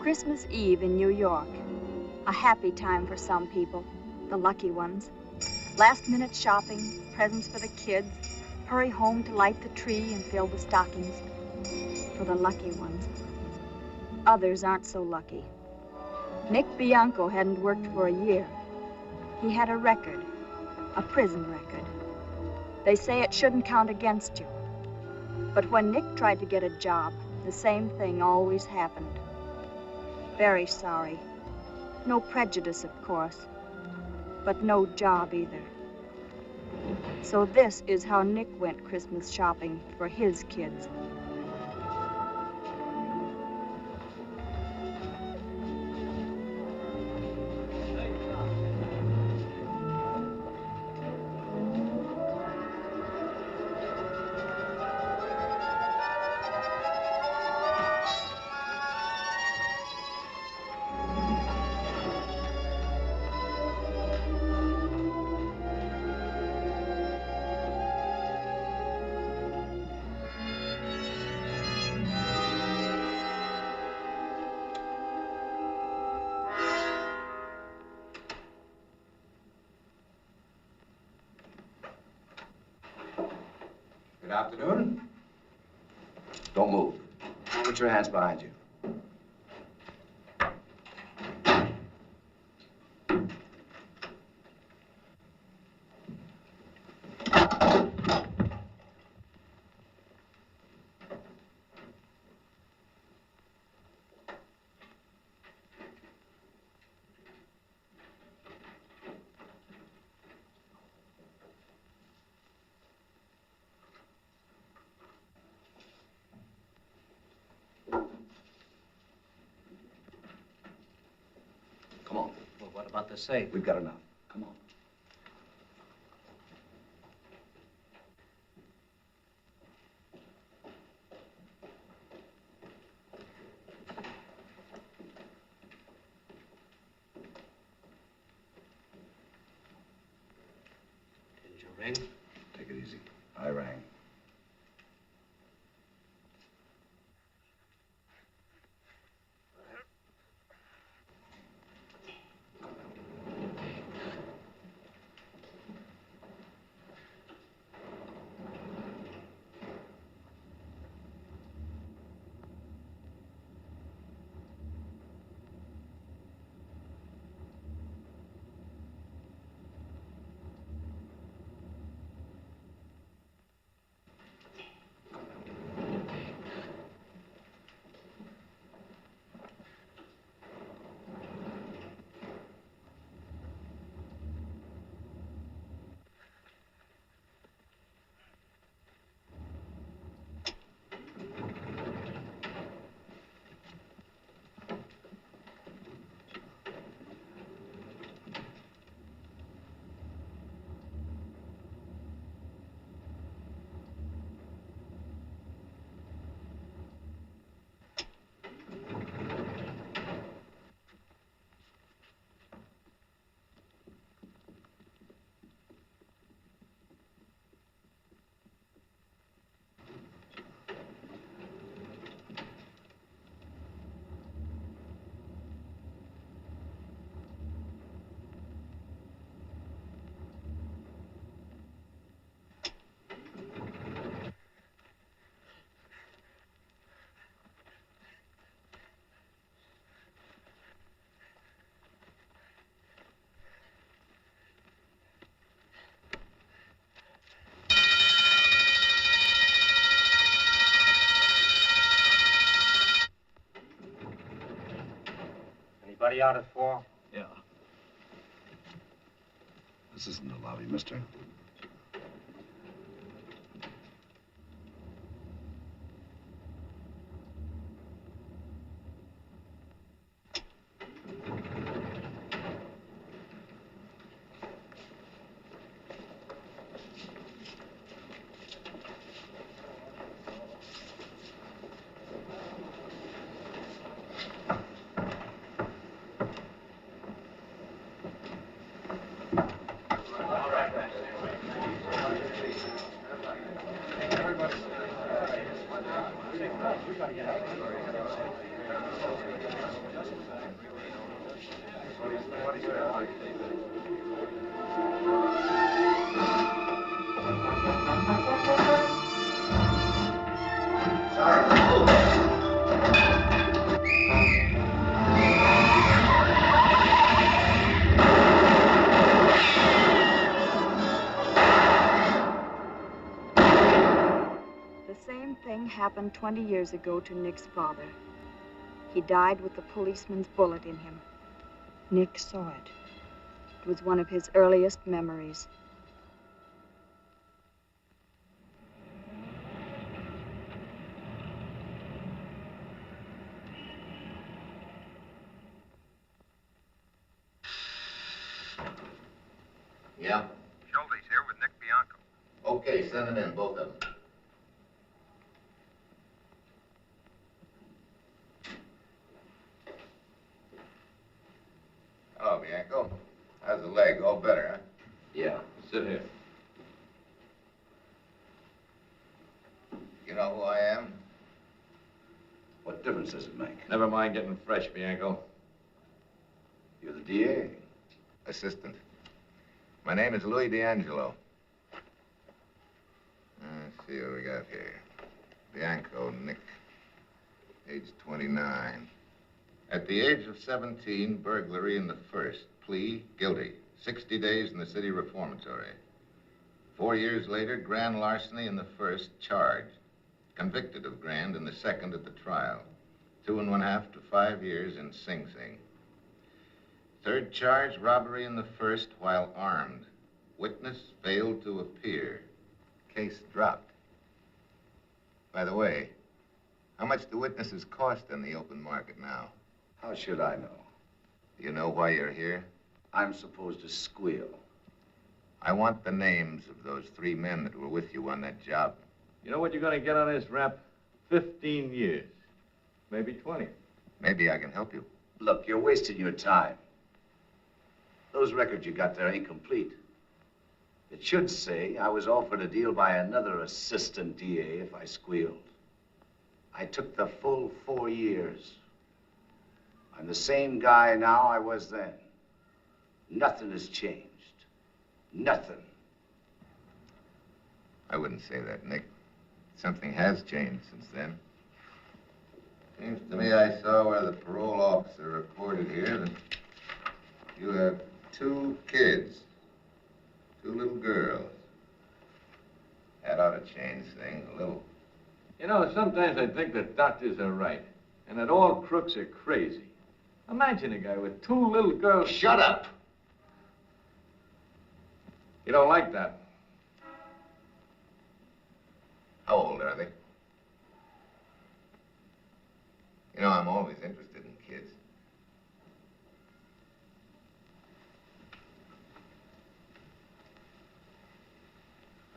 Christmas Eve in New York. A happy time for some people, the lucky ones. Last-minute shopping, presents for the kids, hurry home to light the tree and fill the stockings. For the lucky ones. Others aren't so lucky. Nick Bianco hadn't worked for a year. He had a record, a prison record. They say it shouldn't count against you. But when Nick tried to get a job, the same thing always happened. Very sorry. No prejudice, of course, but no job either. So this is how Nick went Christmas shopping for his kids. Good afternoon. Don't move. Put your hands behind you. Come on. Well, what about the safe? We've got enough. Come on. Did you ring? Take it easy. I rang. Anybody out at 4? Yeah. This isn't the lobby, mister. The same thing happened 20 years ago to Nick's father. He died with the policeman's bullet in him. Nick saw it. It was one of his earliest memories. Yeah? Schulte's here with Nick Bianco. Okay, send them in, both of them. Hello, Bianco. How's the leg? All better, huh? Yeah, sit here. You know who I am? What difference does it make? Never mind getting fresh, Bianco. You're the DA. Assistant. My name is Louis D'Angelo. Let's see what we got here. Bianco, Nick. Age 29. At the age of 17, burglary in the first. Plea, guilty. 60 days in the city reformatory. 4 years later, grand larceny in the first, charged. Convicted of grand in the second at the trial. 2.5 to 5 years in Sing Sing. Third charge, robbery in the first while armed. Witness failed to appear. Case dropped. By the way, how much do witnesses cost in the open market now? How should I know? Do you know why you're here? I'm supposed to squeal. I want the names of those 3 men that were with you on that job. You know what you're going to get on this rap? 15 years. Maybe 20. Maybe I can help you. Look, you're wasting your time. Those records you got there ain't complete. It should say I was offered a deal by another assistant DA if I squealed. I took the full 4 years. I'm the same guy now I was then. Nothing has changed. Nothing. I wouldn't say that, Nick. Something has changed since then. Seems to me I saw where the parole officer reported here that you have 2 kids. 2 little girls. That ought to change things a little. You know, sometimes I think that doctors are right, and that all crooks are crazy. Imagine a guy with 2 little girls. Shut up! You don't like that. How old are they? You know, I'm always interested in kids.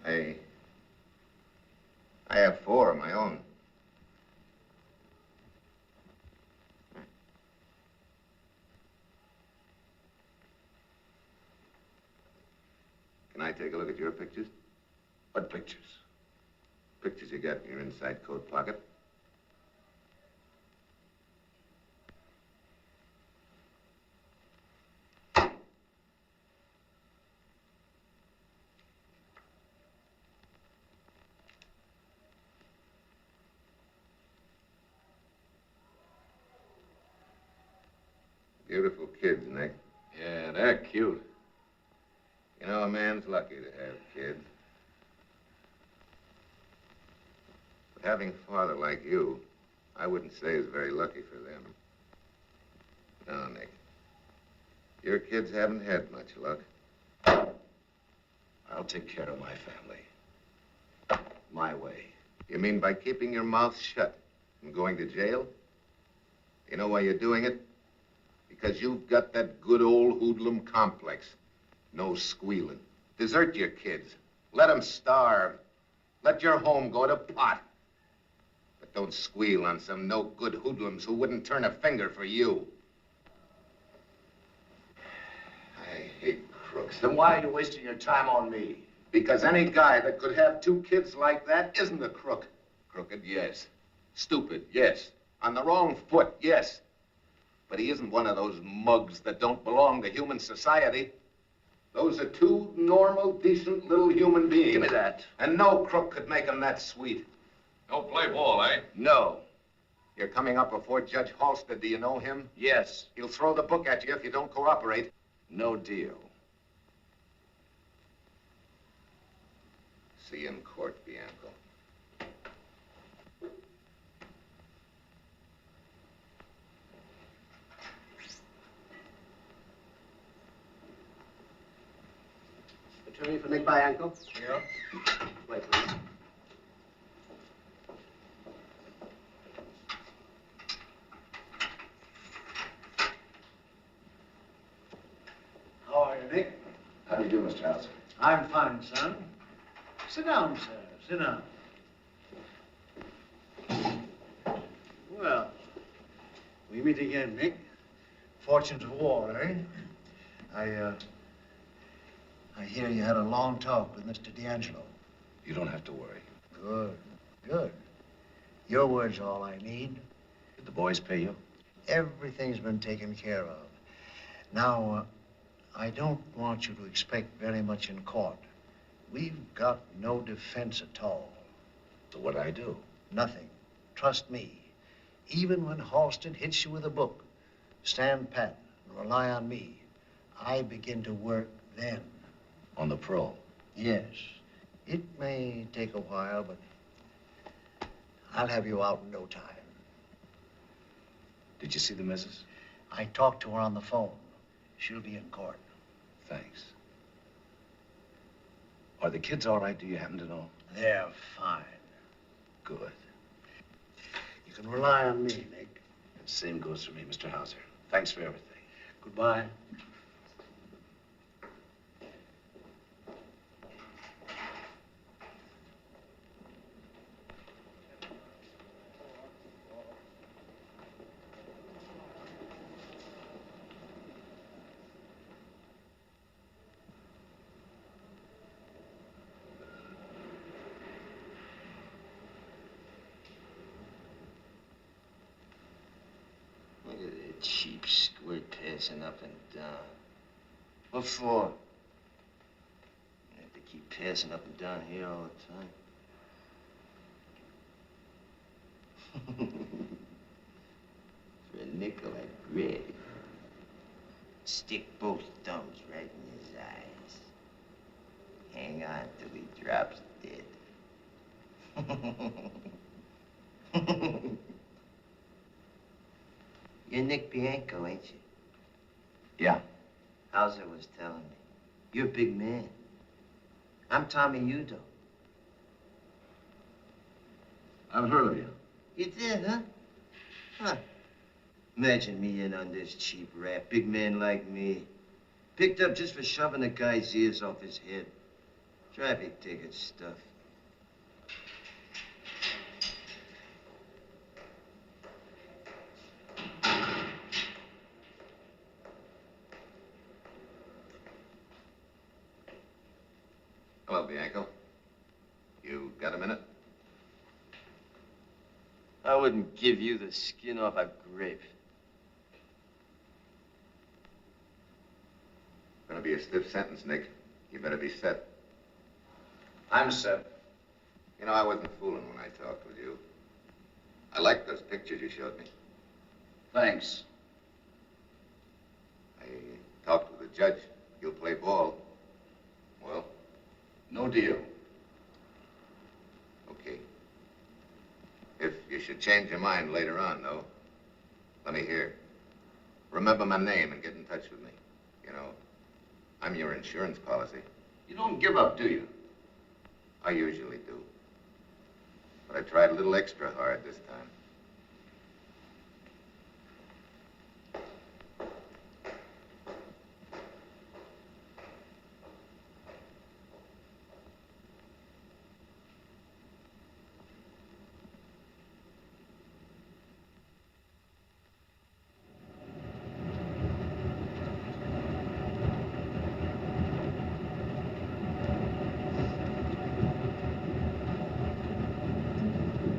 I have 4 of my own. Can I take a look at your pictures? What pictures? Pictures you got in your inside coat pocket. Beautiful kids, Nick. Yeah, they're cute. You know, a man's lucky to have kids. But having a father like you, I wouldn't say is very lucky for them. No, Nick. Your kids haven't had much luck. I'll take care of my family. My way. You mean by keeping your mouth shut and going to jail? You know why you're doing it? Because you've got that good old hoodlum complex. No squealing. Desert your kids. Let them starve. Let your home go to pot. But don't squeal on some no-good hoodlums who wouldn't turn a finger for you. I hate crooks. Then why are you wasting your time on me? Because any guy that could have 2 kids like that isn't a crook. Crooked, yes. Stupid, yes. On the wrong foot, yes. But he isn't one of those mugs that don't belong to human society. Those are two normal, decent little human beings. Give me that. And no crook could make him that sweet. Don't play ball, eh? No. You're coming up before Judge Halstead. Do you know him? Yes. He'll throw the book at you if you don't cooperate. No deal. See you in court, Bianco. Attorney for Nick Bianco? Yeah. Wait, please. How are you, Nick? How do you do, Mr. Hauser? I'm fine, son. Sit down, sir. Sit down. Well, we meet again, Nick. Fortunes of war, eh? I hear you had a long talk with Mr. D'Angelo. You don't have to worry. Good, good. Your word's all I need. Did the boys pay you? Everything's been taken care of. Now, I don't want you to expect very much in court. We've got no defense at all. So what'd I do? Nothing. Trust me. Even when Halston hits you with a book, stand pat and rely on me. I begin to work then. On the pro? Yes. It may take a while, but I'll have you out in no time. Did you see the missus? I talked to her on the phone. She'll be in court. Thanks. Are the kids all right, do you happen to know? They're fine. Good. You can rely on me, Nick. Same goes for me, Mr. Hauser. Thanks for everything. Goodbye. Look at that cheap squirt passing up and down. What for? You have to keep passing up and down here all the time. For a nickel, I'd grab it. Stick both thumbs right in his eyes. Hang on till he drops dead. You're Nick Bianco, ain't you? Yeah. Hauser was telling me. You're a big man. I'm Tommy Udo. I've heard of you. You did, huh? Huh. Imagine me in on this cheap rap. Big man like me. Picked up just for shoving a guy's ears off his head. Traffic ticket stuff. Hello, Bianco. You got a minute? I wouldn't give you the skin off a grape. Gonna be a stiff sentence, Nick. You better be set. I'm set. You know, I wasn't fooling when I talked with you. I liked those pictures you showed me. Thanks. I talked with the judge. He'll play ball. Well, No deal. okay. If you should change your mind later on, though, let me hear. Remember my name and get in touch with me. You know, I'm your insurance policy. You don't give up, do you? I usually do. But I tried a little extra hard this time.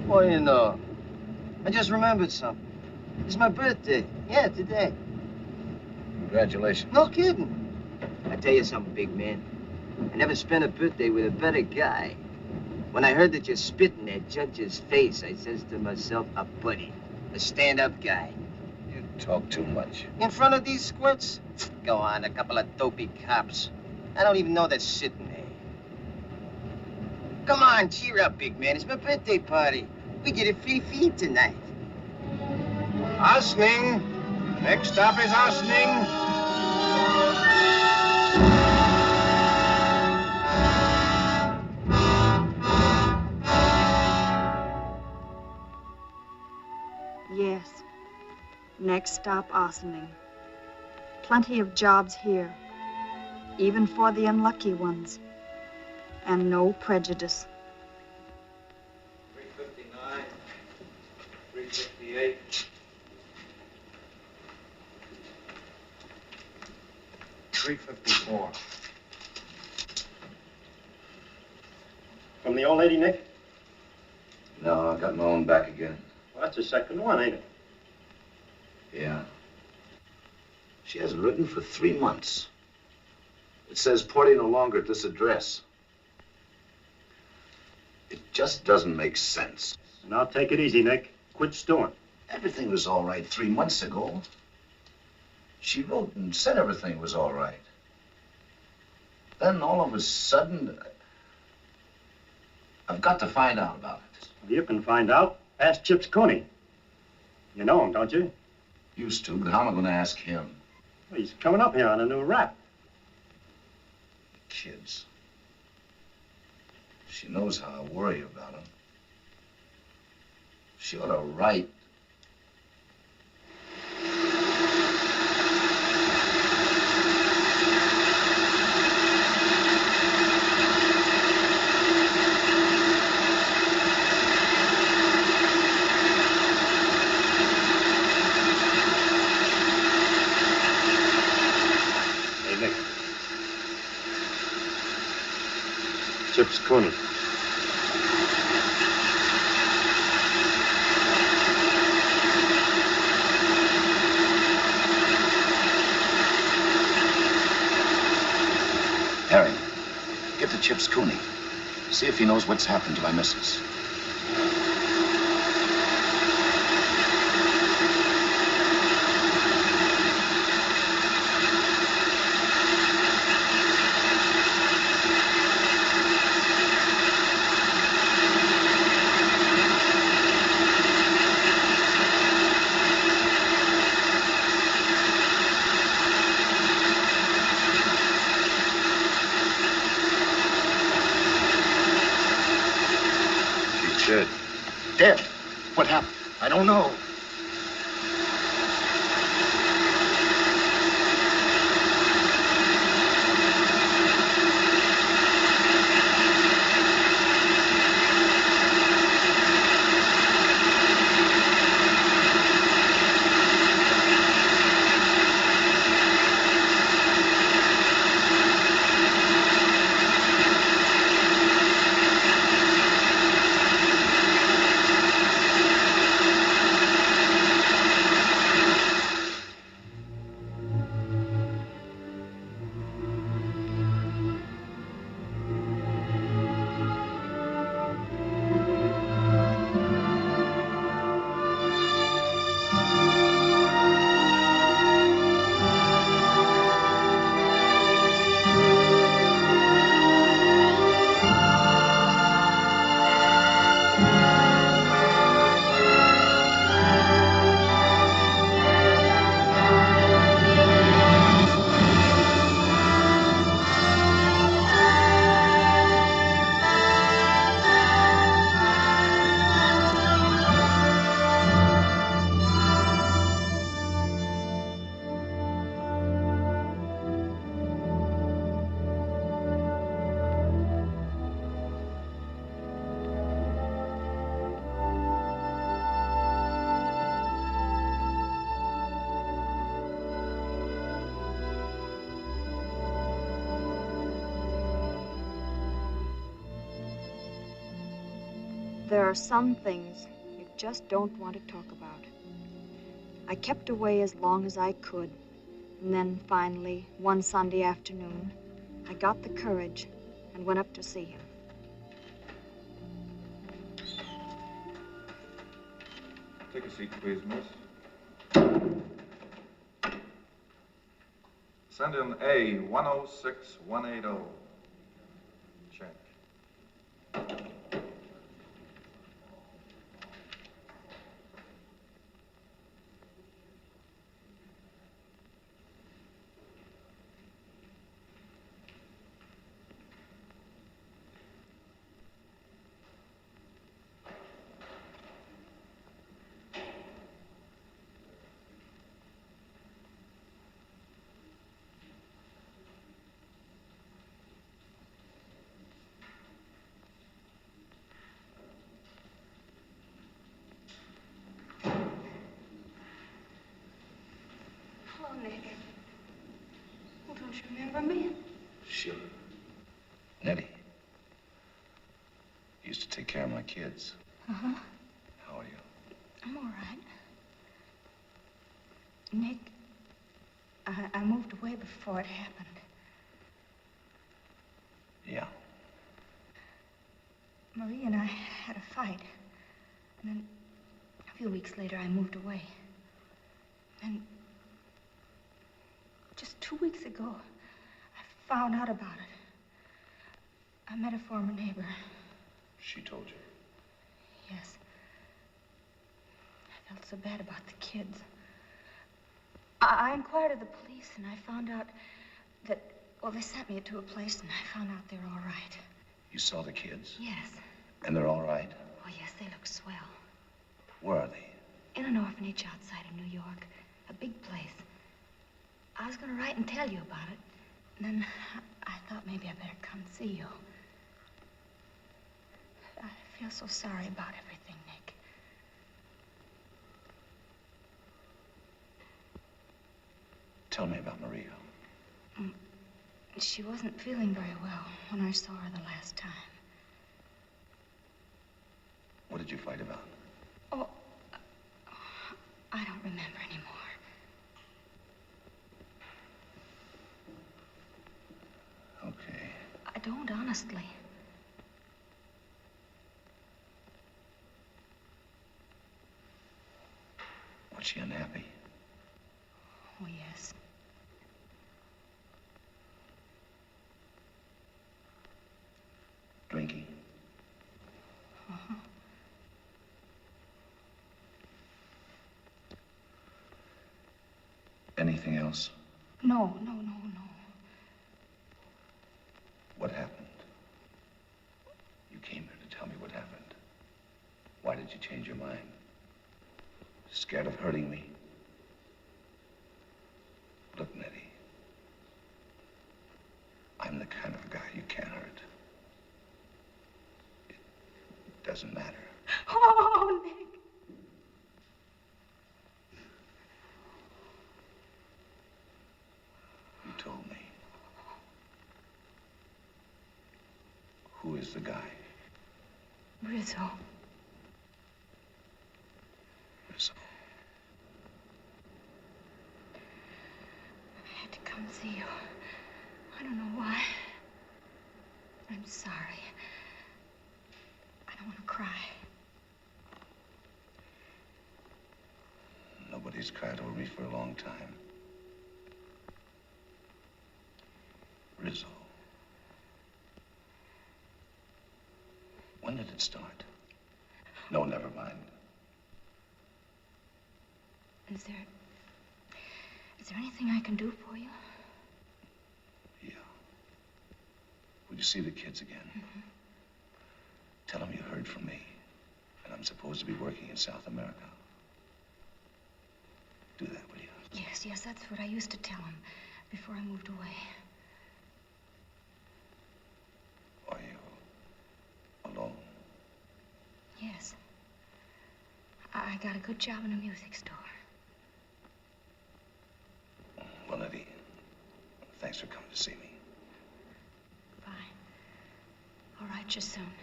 Well, you know, I just remembered something. It's my birthday. Yeah, today. Congratulations. No kidding. I tell you something, big man. I never spent a birthday with a better guy. When I heard that you spit in that judge's face, I says to myself, a buddy, a stand-up guy. You talk too much. In front of these squirts? Go on, a couple of dopey cops. I don't even know they're sitting there. Come on, cheer up, big man. It's my birthday party. We get a free feed tonight. Osning. Next stop is Osning. Yes. Next stop, Ossining. Plenty of jobs here, even for the unlucky ones. And no prejudice. 359, 358. 354. From the old lady, Nick? No, I got my own back again. Well, that's the second one, ain't it? Yeah. She hasn't written for 3 months. It says Porty no longer at this address. It just doesn't make sense. Now take it easy, Nick. Quit stewing. Everything was all right 3 months ago. She wrote and said everything was all right. Then all of a sudden, I've got to find out about it. You can find out. Ask Chips Cooney. You know him, don't you? Used to, but how am I going to ask him? He's coming up here on a new rap. Kids. She knows how I worry about them. She ought to write. Hey, Nick. Chips Cooney. Harry, get to Chips Cooney. See if he knows what's happened to my missus. Dead. Dead? What happened? I don't know. There are some things you just don't want to talk about. I kept away as long as I could. And then finally, one Sunday afternoon, I got the courage and went up to see him. Take a seat, please, miss. Send in A106180. Check. Hello, Nick. Oh, don't you remember me? Sure. Nettie. Used to take care of my kids. Uh-huh. How are you? I'm all right. Nick, I moved away before it happened. Yeah. Marie and I had a fight. And then a few weeks later, I moved away. And just 2 weeks ago, I found out about it. I met a former neighbor. She told you. Yes. I felt so bad about the kids. I inquired of the police, and I found out that, well, they sent me to a place, and I found out they're all right. You saw the kids? Yes. And they're all right? Oh, yes, they look swell. Where are they? In an orphanage outside of New York. A big place. I was going to write and tell you about it. And then I thought maybe I better come see you. I feel so sorry about everything, Nick. Tell me about Maria. She wasn't feeling very well when I saw her the last time. What did you fight about? Oh, I don't remember anymore. Okay. I don't, honestly. Was she unhappy? Oh, yes. Drinking? Uh-huh. Anything else? No. What happened? You came here to tell me what happened. Why did you change your mind? Scared of hurting me? Look, Nettie. I'm the kind of guy you can't hurt. It doesn't matter. Oh, Nick. You told me. Who is the guy? Rizzo. Rizzo. I had to come see you. I don't know why. I'm sorry. I don't want to cry. Nobody's cried over me for a long time. Rizzo. When did it start? No, never mind. Is there anything I can do for you? Yeah. Will you see the kids again? Mm-hmm. Tell them you heard from me, and I'm supposed to be working in South America. Do that, will you? Yes, that's what I used to tell him before I moved away. Are you alone? Yes. I got a good job in a music store. Well, Eddie, thanks for coming to see me. Bye. I'll write you soon.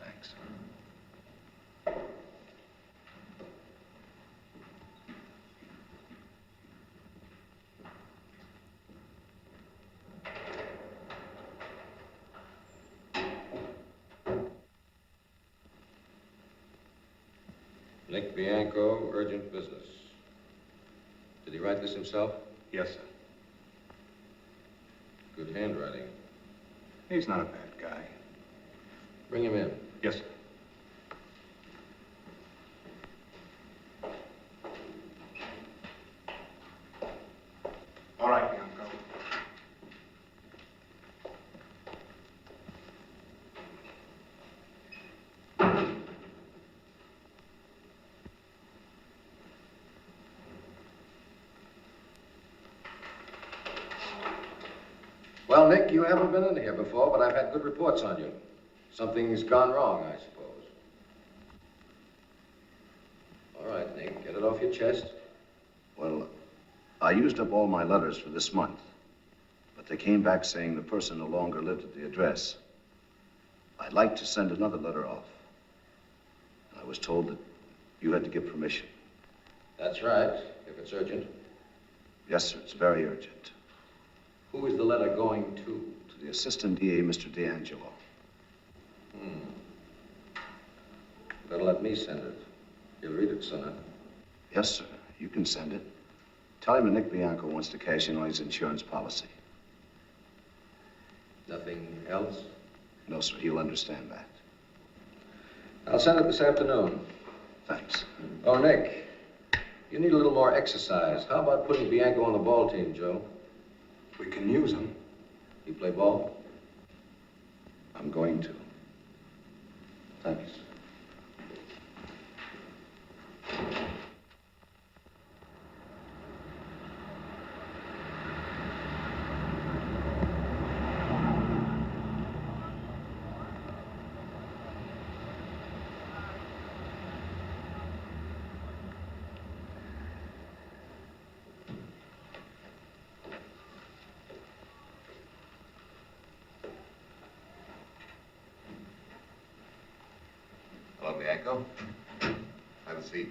Thanks. Nick Bianco, urgent business. Did he write this himself? Yes, sir. Good handwriting. He's not a bad guy. Bring him in. Yes, sir. All right, Bianco. Well, Nick, you haven't been in here before, but I've had good reports on you. Something's gone wrong, I suppose. All right, Nick, get it off your chest. Well, I used up all my letters for this month, but they came back saying the person no longer lived at the address. I'd like to send another letter off. I was told that you had to give permission. That's right, if it's urgent. Yes, sir, it's very urgent. Who is the letter going to? To the Assistant DA, Mr. D'Angelo. Better let me send it. He'll read it, son. Yes, sir, you can send it. Tell him that Nick Bianco wants to cash in on his insurance policy. Nothing else? No, sir, he'll understand that. I'll send it this afternoon. Thanks. Oh, Nick, you need a little more exercise. How about putting Bianco on the ball team, Joe? We can use him. You play ball? I'm going to. Thanks. Hello, Bianco. Have a seat.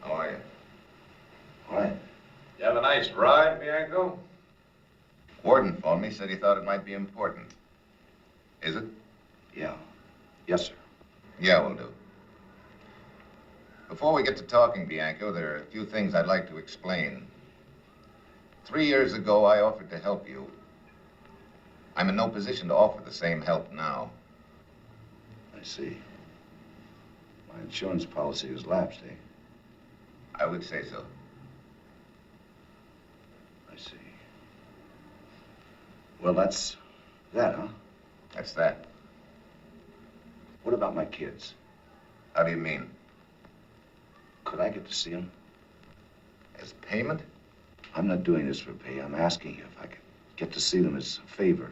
How are you? All right. You have a nice ride, Bianco? Warden phoned me, said he thought it might be important. Is it? Yeah. Yes, sir. Yeah, will do. Before we get to talking, Bianco, there are a few things I'd like to explain. 3 years ago, I offered to help you. I'm in no position to offer the same help now. I see. My insurance policy has lapsed, eh? I would say so. I see. Well, that's that, huh? That's that. What about my kids? How do you mean? Could I get to see them? As payment? I'm not doing this for pay. I'm asking you if I could get to see them as a favor.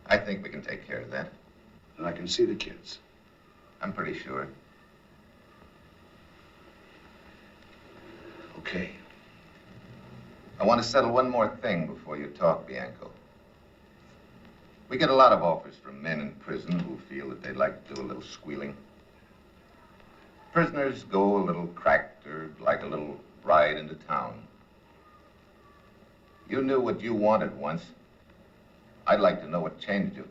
I think we can take care of that. And I can see the kids. I'm pretty sure. Okay. I want to settle one more thing before you talk, Bianco. We get a lot of offers from men in prison who feel that they'd like to do a little squealing. Prisoners go a little cracked or like a little ride into town. You knew what you wanted once. I'd like to know what changed you.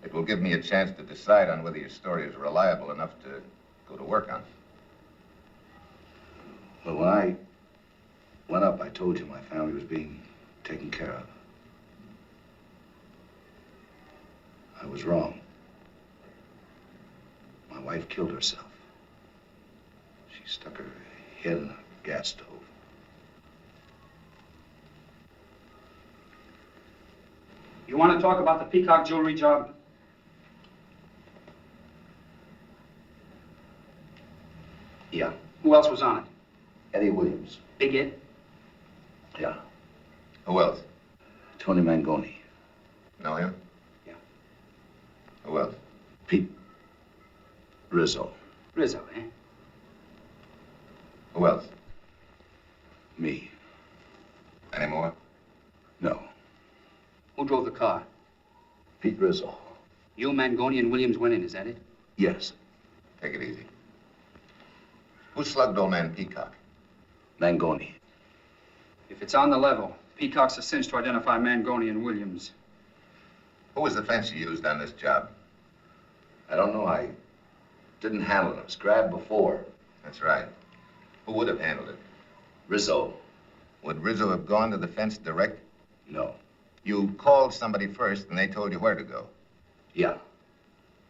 It will give me a chance to decide on whether your story is reliable enough to go to work on. Well, when I went up, I told you my family was being taken care of. I was wrong. My wife killed herself. She stuck her head in a gas stove. You want to talk about the Peacock jewelry job? Yeah. Who else was on it? Eddie Williams. Big Ed? Yeah. Who else? Tony Mangoni. Know him? Yeah. Who else? Pete Rizzo. Rizzo, eh? Who else? Me. Any more? No. Who drove the car? Pete Rizzo. You, Mangoni, and Williams went in, is that it? Yes. Take it easy. Who slugged old man Peacock? Mangoni. If it's on the level, Peacock's a cinch to identify Mangoni and Williams. Who was the fence you used on this job? I don't know. I Didn't handle it. It was grabbed before. That's right. Who would have handled it? Rizzo. Would Rizzo have gone to the fence direct? No. You called somebody first, and they told you where to go. Yeah.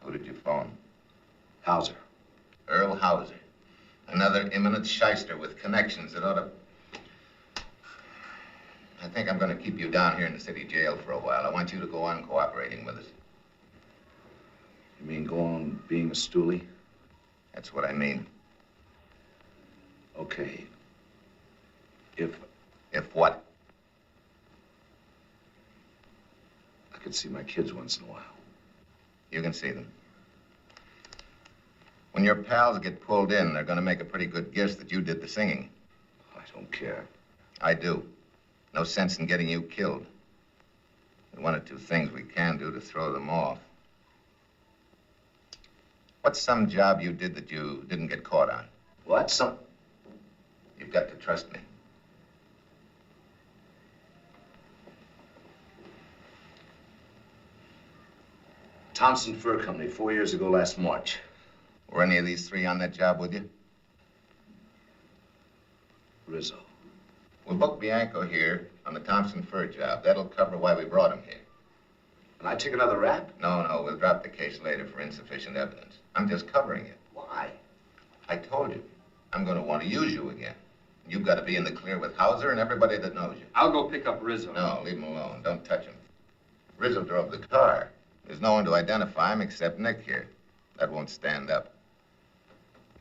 Who did you phone? Hauser. Earl Hauser. Another imminent shyster with connections that ought to... I think I'm going to keep you down here in the city jail for a while. I want you to go on cooperating with us. You mean go on being a stoolie? That's what I mean. Okay. If what? I could see my kids once in a while. You can see them. When your pals get pulled in, they're going to make a pretty good guess that you did the singing. I don't care. I do. No sense in getting you killed. There's one or two things we can do to throw them off. What's some job you did that you didn't get caught on? What? You've got to trust me. Thompson Fur Company, 4 years ago last March. Were any of these three on that job with you? Rizzo. We'll book Bianco here on the Thompson Fur job. That'll cover why we brought him here. And I take another rap? No, we'll drop the case later for insufficient evidence. I'm just covering it. Why? I told you. I'm going to want to use you again. You've got to be in the clear with Hauser and everybody that knows you. I'll go pick up Rizzo. No, leave him alone. Don't touch him. Rizzo drove the car. There's no one to identify him except Nick here. That won't stand up.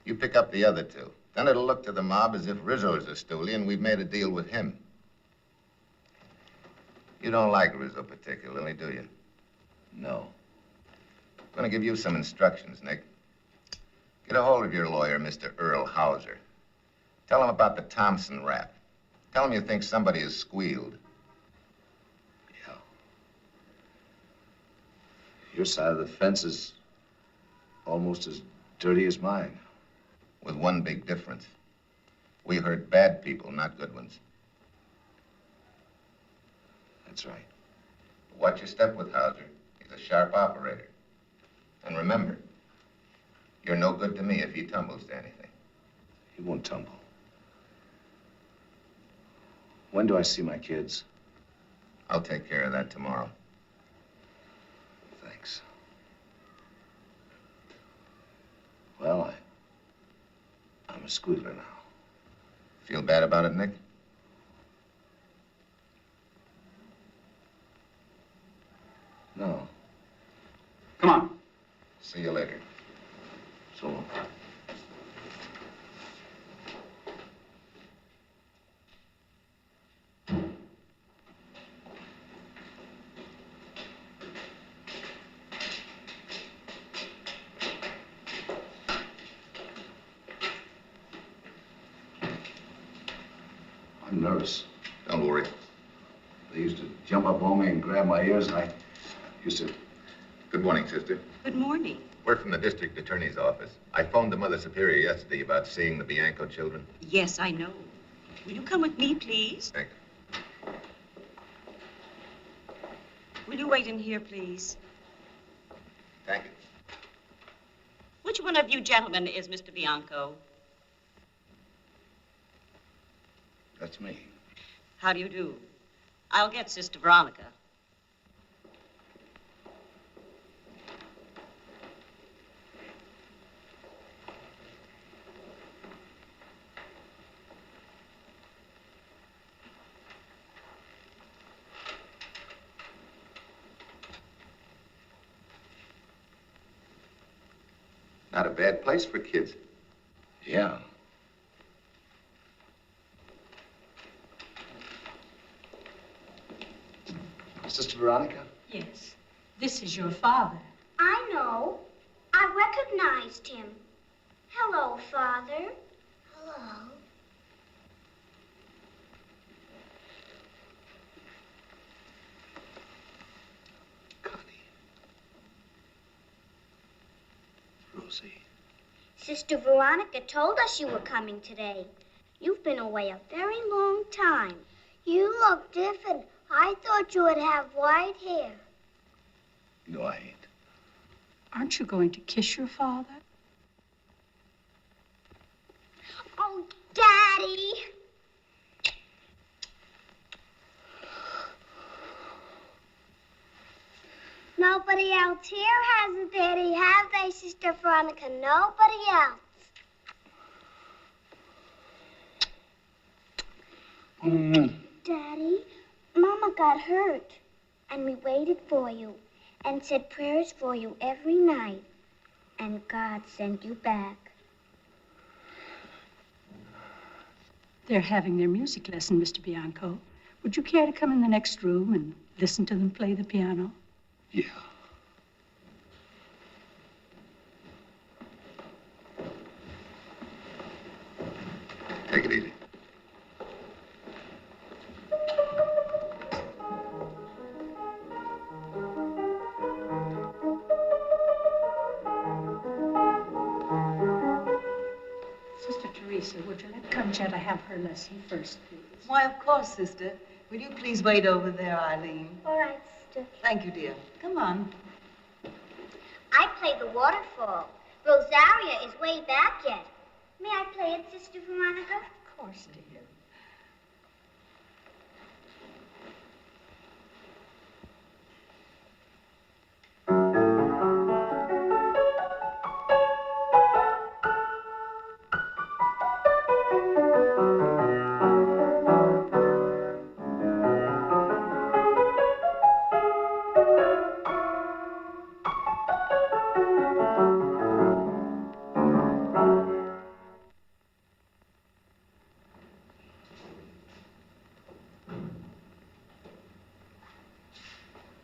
You pick up the other two. Then it'll look to the mob as if Rizzo's a stoolie and we've made a deal with him. You don't like Rizzo particularly, do you? No. I'm going to give you some instructions, Nick. Get a hold of your lawyer, Mr. Earl Hauser. Tell him about the Thompson rap. Tell him you think somebody has squealed. Yeah. Your side of the fence is almost as dirty as mine. With one big difference. We hurt bad people, not good ones. That's right. Watch your step with Hauser. He's a sharp operator. And remember, you're no good to me if he tumbles to anything. He won't tumble. When do I see my kids? I'll take care of that tomorrow. Thanks. Well, I'm a squealer now. Feel bad about it, Nick? No. Come on. See you later. So long. I'm nervous. Don't worry. They used to jump up on me and grab my ears, and I used to... Good morning, sister. Good morning. We're from the district attorney's office. I phoned the Mother Superior yesterday about seeing the Bianco children. Yes, I know. Will you come with me, please? Thank you. Will you wait in here, please? Thank you. Which one of you gentlemen is Mr. Bianco? That's me. How do you do? I'll get Sister Veronica. Not a bad place for kids. Yeah. Sister Veronica? Yes. This is your father. I know. I recognized him. Hello, Father. Hello. Rosie. Sister Veronica told us you were coming today. You've been away a very long time. You look different. I thought you would have white hair. No, I ain't. Aren't you going to kiss your father? else here has a daddy, have they, Sister Veronica? Nobody else. Daddy, Mama got hurt, and we waited for you and said prayers for you every night, and God sent you back. They're having their music lesson, Mr. Bianco. Would you care to come in the next room and listen to them play the piano? Yeah. Take it easy. Sister Teresa, would you let Conchetta have her lesson first, please? Why, of course, sister. Will you please wait over there, Eileen? All right, Sister. Thank you, dear. Come on. I play the waterfall. Rosaria is way back yet. May I play it, Sister Veronica? Of course, dear.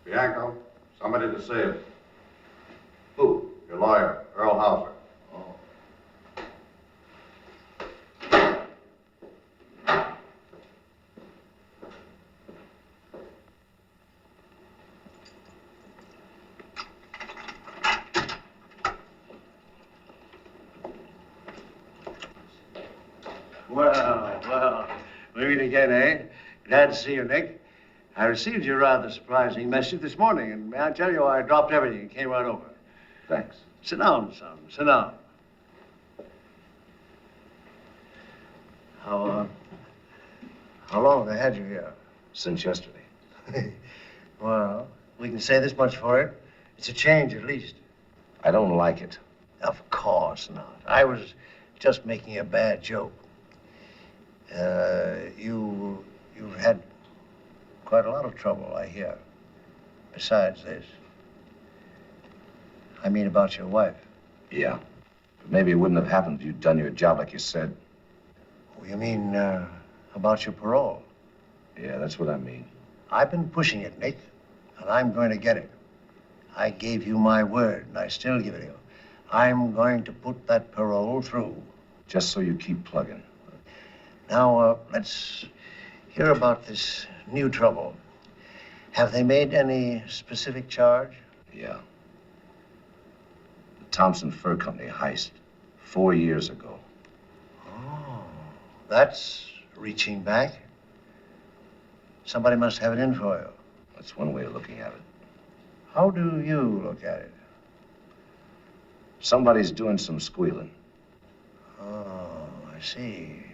Bianco, somebody to see you. Who? Your lawyer, Earl Hauser. Oh. Well, we meet again, eh? Glad to see you, Nick. I received your rather surprising message this morning, and may I tell you, I dropped everything and came right over. Thanks. Sit down, son. Sit down. How long have they had you here? Since yesterday. Well, we can say this much for it. It's a change, at least. I don't like it. Of course not. I was just making a bad joke. You've had quite a lot of trouble, I hear. Besides this. I mean about your wife. Yeah. But maybe it wouldn't have happened if you'd done your job like you said. Oh, you mean about your parole? Yeah, that's what I mean. I've been pushing it, Nick, and I'm going to get it. I gave you my word, and I still give it you. I'm going to put that parole through. Just so you keep plugging. Now, let's hear about this new trouble. Have they made any specific charge? Yeah. The Thompson Fur Company heist 4 years ago. Oh, that's reaching back. Somebody must have it in for you. That's one way of looking at it. How do you look at it? Somebody's doing some squealing. Oh, I see.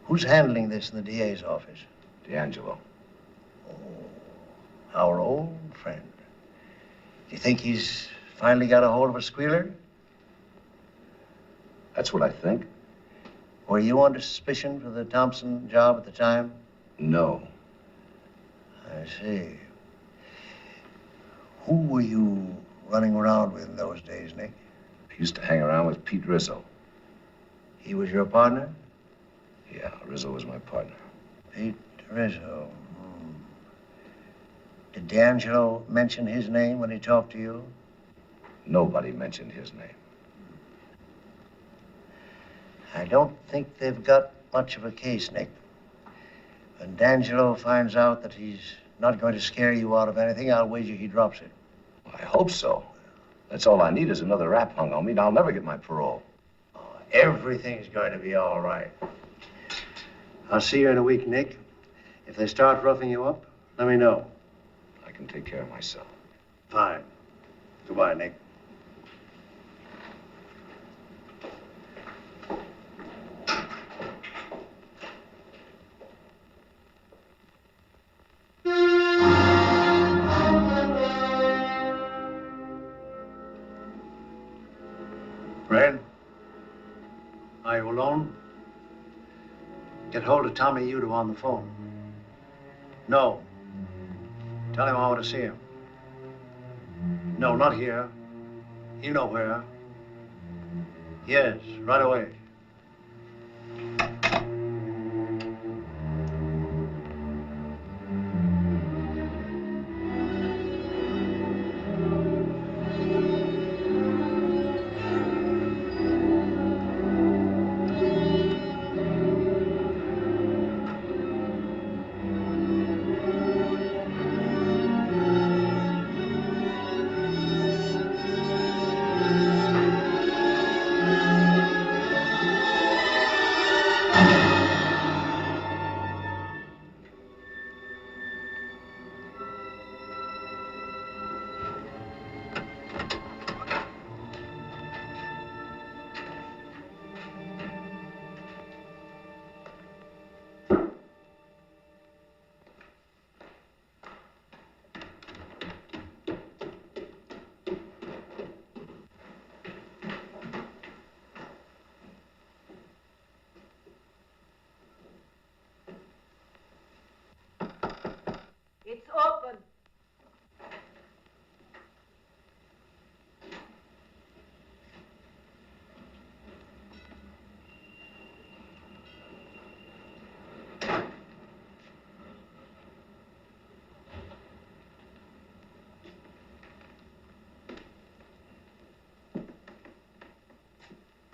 Who's handling this in the DA's office? D'Angelo. Oh, our old friend. Do you think he's finally got a hold of a squealer? That's what I think. Were you under suspicion for the Thompson job at the time? No. I see. Who were you running around with in those days, Nick? I used to hang around with Pete Rizzo. He was your partner? Yeah, Rizzo was my partner. Pete Rizzo. Did D'Angelo mention his name when he talked to you? Nobody mentioned his name. I don't think they've got much of a case, Nick. When D'Angelo finds out that he's not going to scare you out of anything, I'll wager he drops it. I hope so. That's all I need is another rap hung on me, and I'll never get my parole. Oh, everything's going to be all right. I'll see you in a week, Nick. If they start roughing you up, let me know. I can take care of myself. Fine. Goodbye, Nick. Fred? Are you alone? Get hold of Tommy Udo on the phone. No. Tell him I want to see him. No, not here. You know where. Yes, right away. It's open.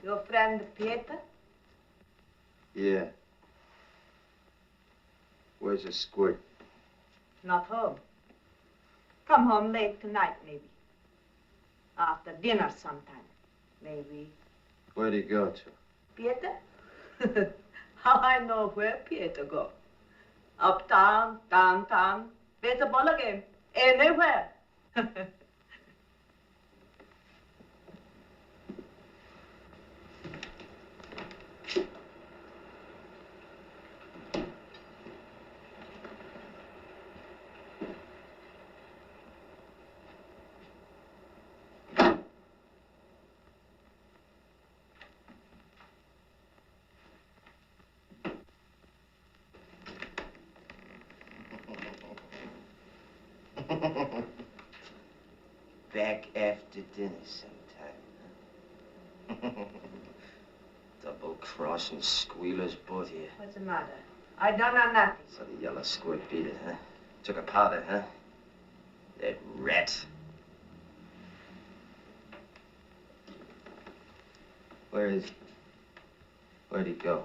Your friend Peter? Yeah. Where's the squirt? Not home. Come home late tonight, maybe. After dinner sometime, maybe. Where'd he go to? Peter? How I know where Peter go? Uptown, downtown, where's the ball game? Anywhere. Back after dinner sometime, huh? Double-crossing squealers, both of you. What's the matter? I don't know nothing. So the yellow squirt beat it, huh? Took a powder, huh? That rat. Where is he? Where'd he go?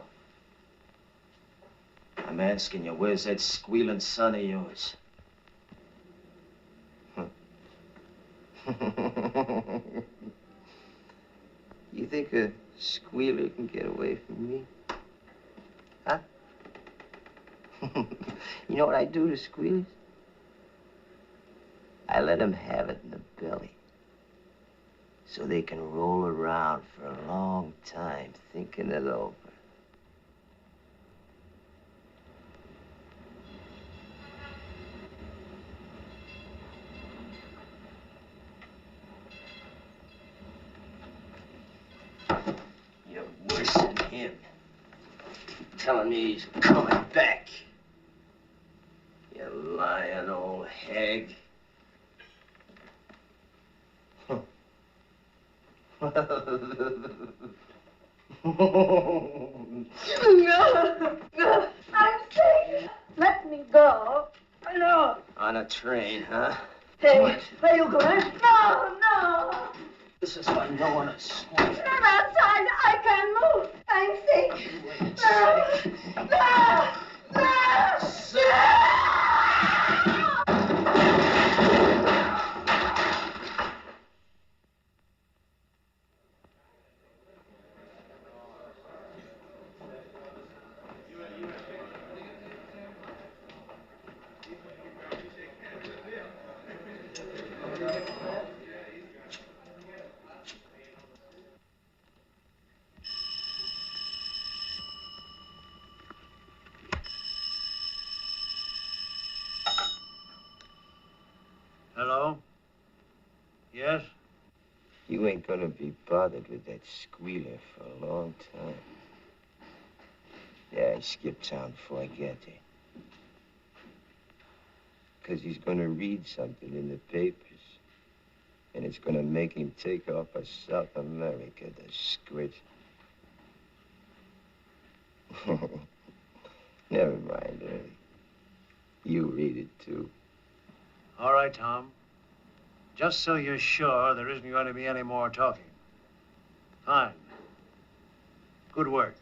I'm asking you, where's that squealing son of yours? You think a squealer can get away from me? Huh? You know what I do to squealers? I let them have it in the belly so they can roll around for a long time thinking it over. You're worse than him. Telling me he's coming back. You lying old hag. No, I'm sick. Let me go. No. On a train, huh? Hey, where you going? No, no. This is why no one is sworn. I'm outside. I can't move. I'm sick. No, no, no, gonna be bothered with that squealer for a long time. Yeah, I skipped town before I get there. 'Cause he's gonna read something in the papers. And it's gonna make him take off for South America, the squid. Never mind, Early. You read it, too. All right, Tom. Just so you're sure there isn't going to be any more talking. Fine. Good work.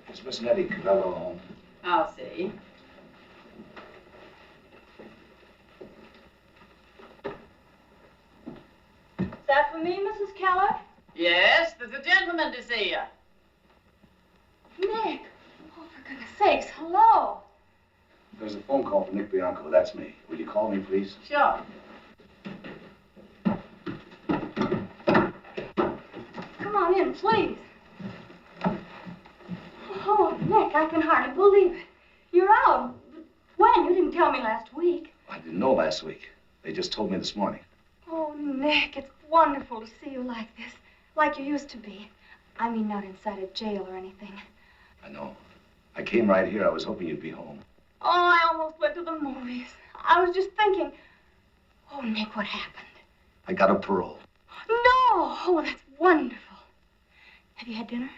Is Miss Nettie Cabello home? I'll see. Is that for me, Mrs. Keller? Yes, there's a gentleman to see you. Nick! Oh, for goodness sakes, hello! There's a phone call from Nick Bianco. That's me. Will you call me, please? Sure. Come on in, please. Oh, Nick, I can hardly believe it. You're out. When? You didn't tell me last week. I didn't know last week. They just told me this morning. Oh, Nick, it's wonderful to see you like this. Like you used to be. I mean, not inside a jail or anything. I know. I came right here. I was hoping you'd be home. Oh, I almost went to the movies. I was just thinking. Oh, Nick, what happened? I got a parole. No! Oh, that's wonderful. Have you had dinner?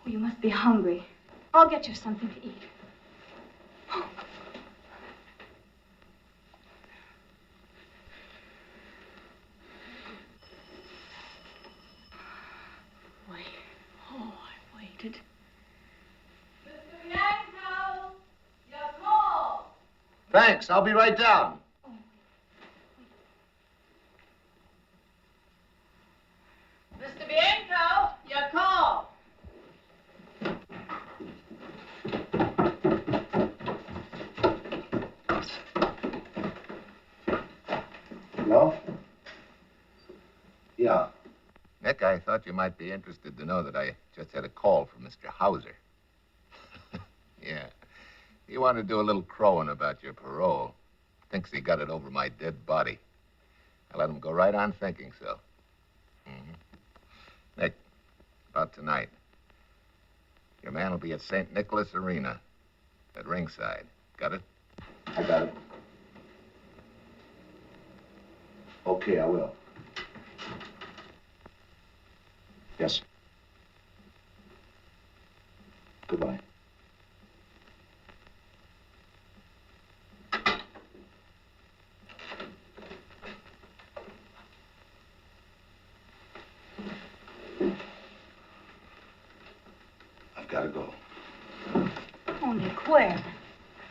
Oh, you must be hungry. I'll get you something to eat. Wait. Oh, I waited. Mr. Bianco, your call. Thanks. I'll be right down. Mr. Bianco, your call. Hello? Yeah. Nick, I thought you might be interested to know that I just had a call from Mr. Hauser. Yeah. He wanted to do a little crowing about your parole. Thinks he got it over my dead body. I let him go right on thinking so. Nick, about tonight. Your man will be at St. Nicholas Arena at ringside. Got it? I got it. Okay, I will. Yes. Goodbye. I've got to go. Oh, Nick, where?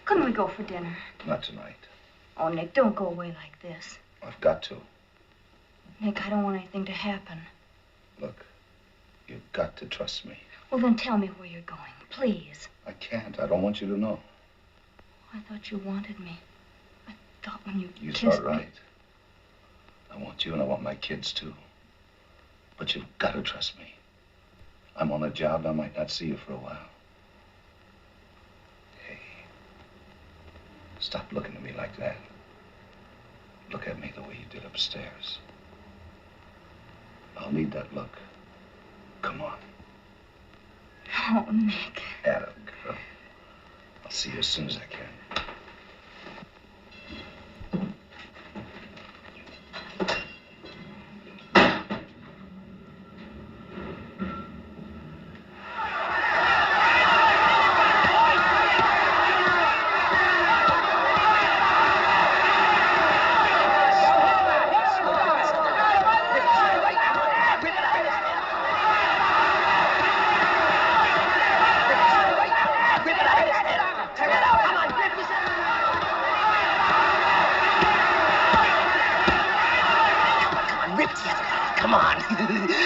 Couldn't we go for dinner? Not tonight. Oh, Nick, don't go away like this. I've got to. Nick, I don't want anything to happen. Look, you've got to trust me. Well, then tell me where you're going, please. I can't. I don't want you to know. I thought you wanted me. I thought when you You kissed saw it right. I want you and I want my kids, too. But you've got to trust me. I'm on a job. I might not see you for a while. Hey, stop looking at me like that. Look at me the way you did upstairs. I'll need that look. Come on. Oh, Nick. Adam, girl. I'll see you as soon as I can.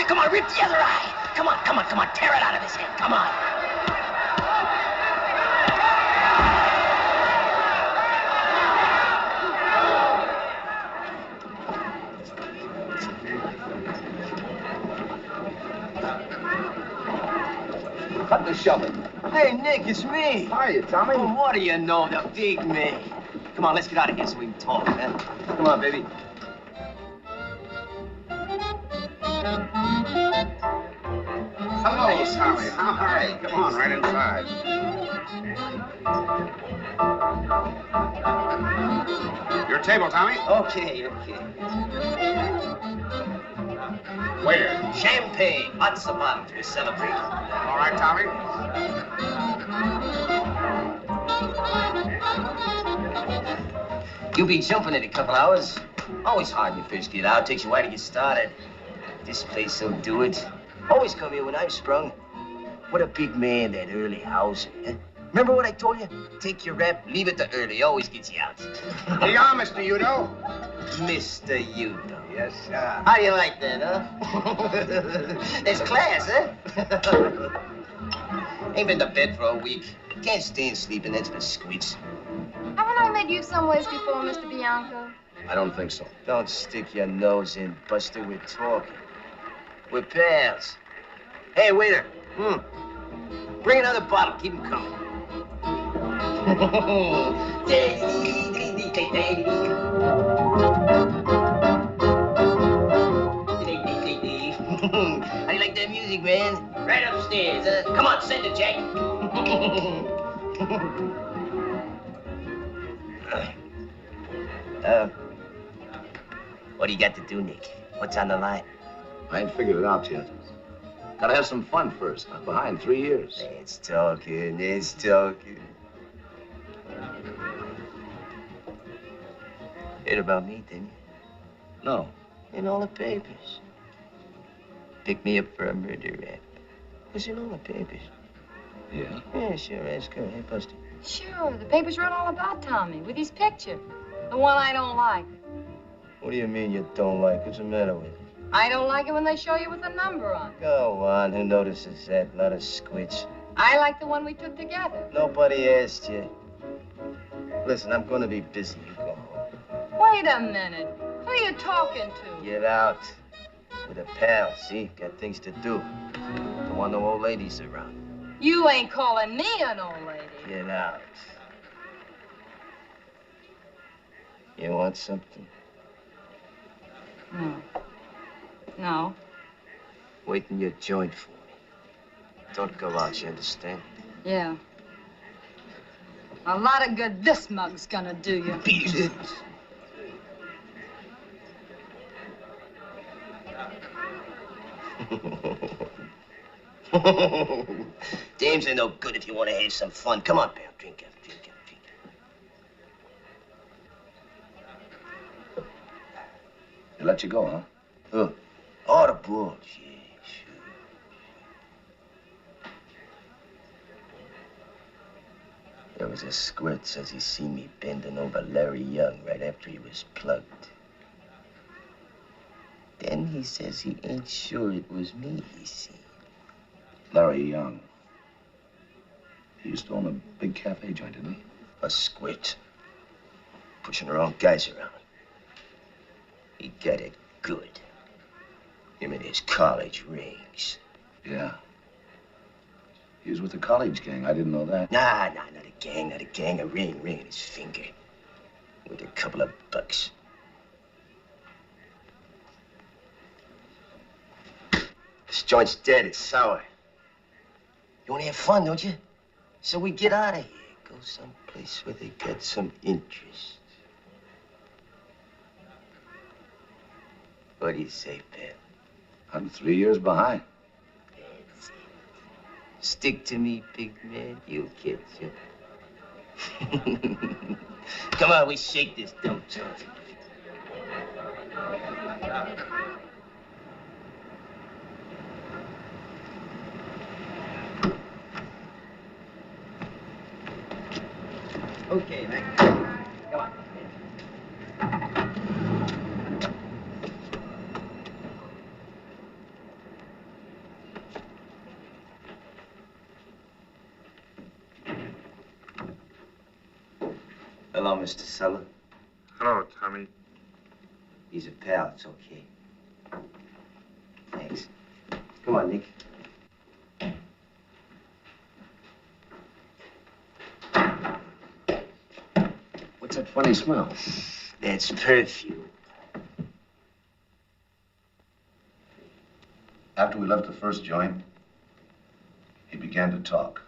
Come on, rip the other eye. Come on, tear it out of his head. Come on. Cut the shoving. Hey, Nick, it's me. How are you, Tommy? Oh, what do you know, the big me? Come on, let's get out of here so we can talk, man. Come on, baby. Hello, Tommy. Hi. Come on, right inside. Your table, Tommy. Okay. Where? Champagne. Lots of bottles. We celebrate. All right, Tommy. You'll be jumping in a couple hours. Always hard when you first get out. Takes you a while to get started. This place will do it. Always come here when I'm sprung. What a big man, that Early Hauser. Eh? Remember what I told you? Take your rep, leave it to Early. Always gets you out. Here you are, Mr. Udo. Mr. Udo. Yes, sir. How do you like that, huh? There's class, huh? Ain't been to bed for a week. Can't stand sleeping, that's for squeaks. Haven't I met you someplace before, Mr. Bianco? I don't think so. Don't stick your nose in, Buster. We're talking. We're pals. Hey, waiter. Bring another bottle. Keep 'em coming. How do you like that music, man? Right upstairs, huh? Come on, send it, Jack. What do you got to do, Nick? What's on the line? I ain't figured it out yet. Gotta have some fun first. I'm behind 3 years. It's talking. Heard about me, didn't you? No. In all the papers. Pick me up for a murder rap. Was in all the papers. Yeah? Yeah, sure. Ask her. Hey, Buster. Sure, the papers wrote all about Tommy with his picture. The one I don't like. What do you mean you don't like? What's the matter with it? I don't like it when they show you with a number on. Go on. Who notices that? A lot of squints. I like the one we took together. Nobody asked you. Listen, I'm gonna be busy. You go home. Wait a minute. Who are you talking to? Get out. With a pal, see? Got things to do. Don't want no old ladies around. You ain't calling me an old lady. Get out. You want something? No. Wait in your joint for me. Don't go out, you understand? Yeah. A lot of good this mug's gonna do you. Beat it. Dames are no good if you want to have some fun. Come on, pal. Drink up. They let you go, huh? Who? Oh, the Bulls. Yeah, sure. There was a squirt says he seen me bending over Larry Young right after he was plugged. Then he says he ain't sure it was me he seen. Larry Young. He used to own a big cafe joint, didn't he? A squint. Pushing her own guys around. He got it good. Him and his college rings. Yeah. He was with the college gang. I didn't know that. Nah, not a gang. A ring in his finger. With a couple of bucks. This joint's dead. It's sour. You want to have fun, don't you? So we get out of here. Go someplace where they got some interest. What do you say, pal? I'm 3 years behind. That's it. Stick to me, big man. You'll get you. Come on, we shake this dump truck. Okay, man. Come on. Hello, Mr. Suller. Hello, Tommy. He's a pal. It's okay. Thanks. Come on, Nick. What's that funny smell? That's perfume. After we left the first joint, he began to talk.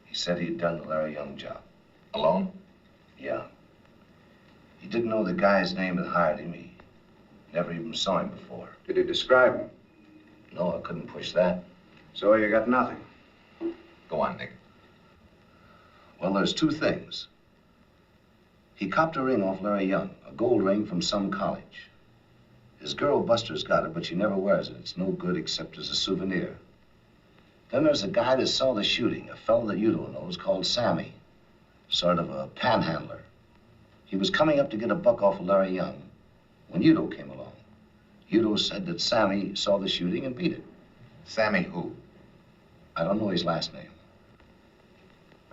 He said he'd done the Larry Young job. Alone? Yeah. He didn't know the guy's name that hired him. He never even saw him before. Did he describe him? No, I couldn't push that. So you got nothing? Go on, Nick. Well, there's two things. He copped a ring off Larry Young, a gold ring from some college. His girl Buster's got it, but she never wears it. It's no good except as a souvenir. Then there's a guy that saw the shooting, a fellow that Udo knows called Sammy. Sort of a panhandler. He was coming up to get a buck off of Larry Young when Udo came along. Udo said that Sammy saw the shooting and beat it. Sammy who? I don't know his last name.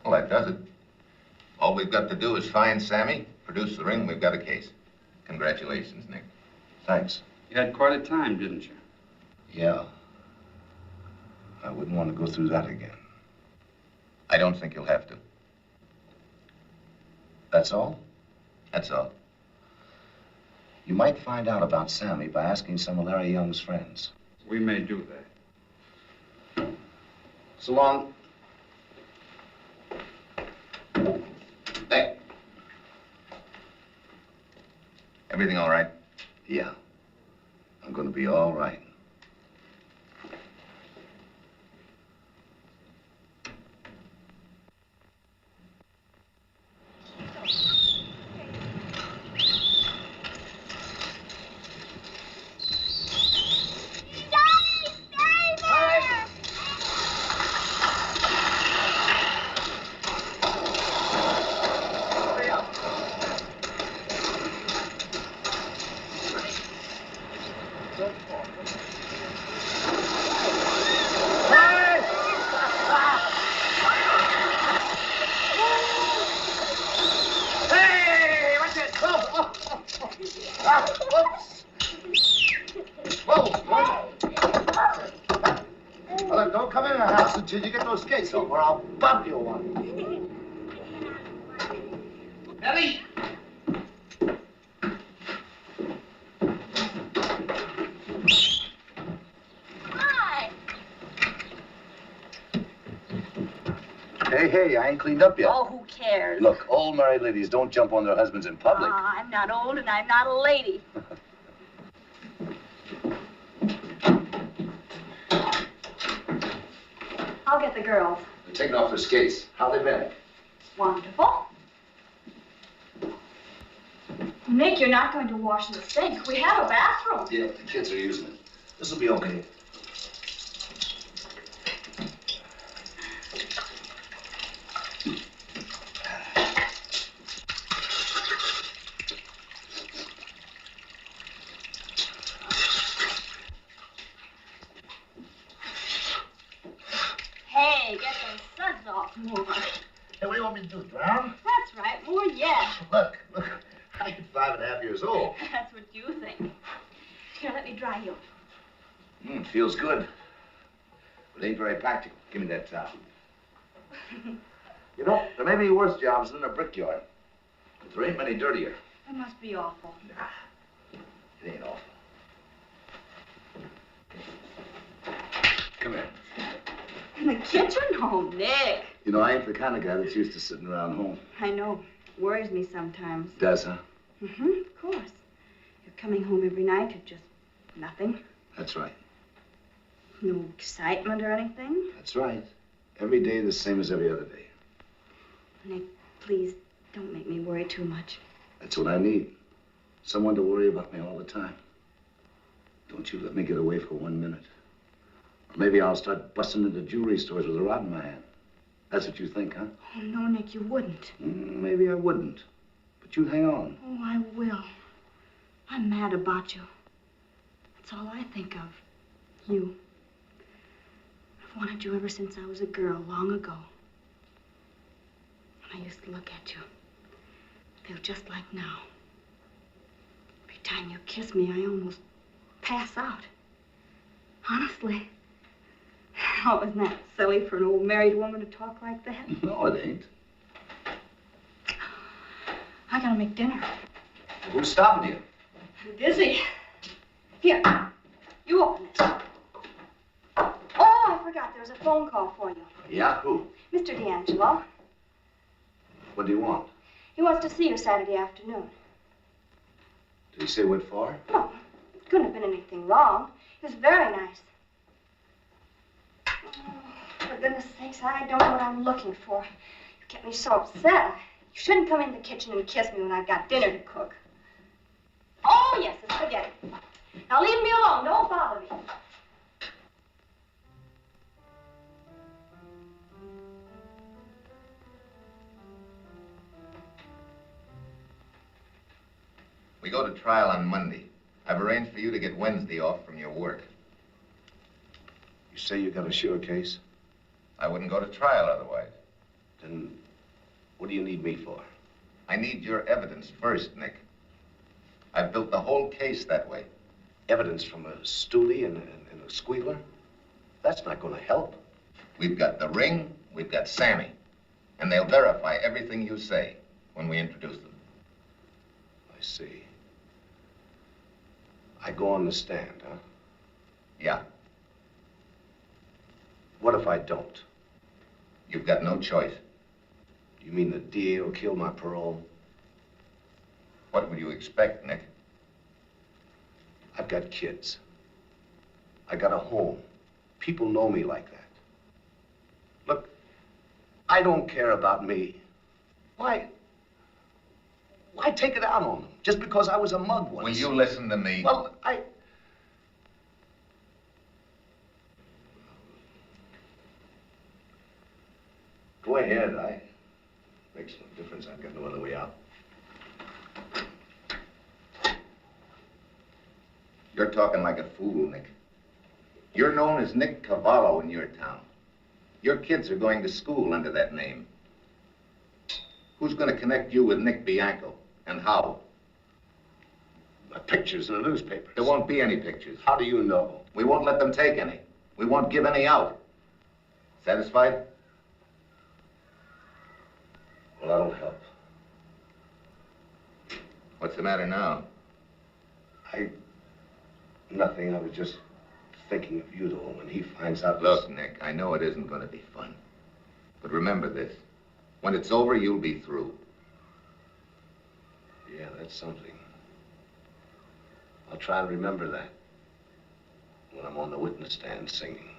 Well, that does it. All we've got to do is find Sammy, produce the ring, we've got a case. Congratulations, Nick. Thanks. You had quite a time, didn't you? Yeah. I wouldn't want to go through that again. I don't think you'll have to. That's all? That's all. You might find out about Sammy by asking some of Larry Young's friends. We may do that. So long. Hey. Everything all right? Yeah. I'm going to be all right. Well, don't come in the house until you get those skates off, or I'll bump you one. Ellie! Hi. Hey, I ain't cleaned up yet. Oh, who cares? Look, old married ladies don't jump on their husbands in public. I'm not old and I'm not a lady. I'll get the girls. They're taking off their skates. How they been? Wonderful. Nick, you're not going to wash the sink. We have a bathroom. Yeah, the kids are using it. This'll be okay. Hey, get those suds off more. Hey, what do you want me to do, drown? That's right, more yet. Look, I'm 5.5 years old. That's what you think. Here, let me dry you. Feels good. But it ain't very practical. Give me that towel. You know, there may be worse jobs than a brickyard, but there ain't many dirtier. That must be awful. It ain't awful. Come here. In the kitchen? Oh, Nick. You know, I ain't the kind of guy that's used to sitting around home. I know. Worries me sometimes. Does, huh? Of course. You're coming home every night to just nothing. That's right. No excitement or anything. That's right. Every day the same as every other day. Nick, please don't make me worry too much. That's what I need. Someone to worry about me all the time. Don't you let me get away for 1 minute. Or maybe I'll start busting into jewelry stores with a rod in my hand. That's what you think, huh? Oh, no, Nick, you wouldn't. Maybe I wouldn't. But you hang on. Oh, I will. I'm mad about you. That's all I think of. You. I've wanted you ever since I was a girl, long ago. And I used to look at you feel just like now. Every time you kiss me, I almost pass out. Honestly. Oh, isn't that silly for an old married woman to talk like that? No, it ain't. I gotta make dinner. Who's stopping you? I'm busy. Here, you open it. Oh, I forgot. There's a phone call for you. Yeah, who? Mr. D'Angelo. What do you want? He wants to see you Saturday afternoon. Did he say what for? No, it couldn't have been anything wrong. He was very nice. Oh, for goodness sakes, I don't know what I'm looking for. You get me so upset. You shouldn't come in the kitchen and kiss me when I've got dinner to cook. Oh, yes, it's spaghetti. Now leave me alone. Don't bother me. We go to trial on Monday. I've arranged for you to get Wednesday off from your work. You say you got a sure case? I wouldn't go to trial otherwise. Then what do you need me for? I need your evidence first, Nick. I've built the whole case that way. Evidence from a stoolie and a squealer? That's not going to help. We've got the ring, we've got Sammy. And they'll verify everything you say when we introduce them. I see. I go on the stand, huh? Yeah. What if I don't? You've got no choice. You mean the DA will kill my parole? What would you expect, Nick? I've got kids. I got a home. People know me like that. Look, I don't care about me. Why take it out on them? Just because I was a mug once? Will you listen to me? Well, Go ahead. Makes no difference. I've got no other way out. You're talking like a fool, Nick. You're known as Nick Cavallo in your town. Your kids are going to school under that name. Who's going to connect you with Nick Bianco, and how? Pictures in the newspapers. There won't be any pictures. How do you know? We won't let them take any. We won't give any out. Satisfied? Well, that'll help. What's the matter now? Nothing. I was just thinking of Udo when he finds out. Look, Nick, I know it isn't going to be fun. But remember this. When it's over, you'll be through. Yeah, that's something. I'll try and remember that when I'm on the witness stand singing.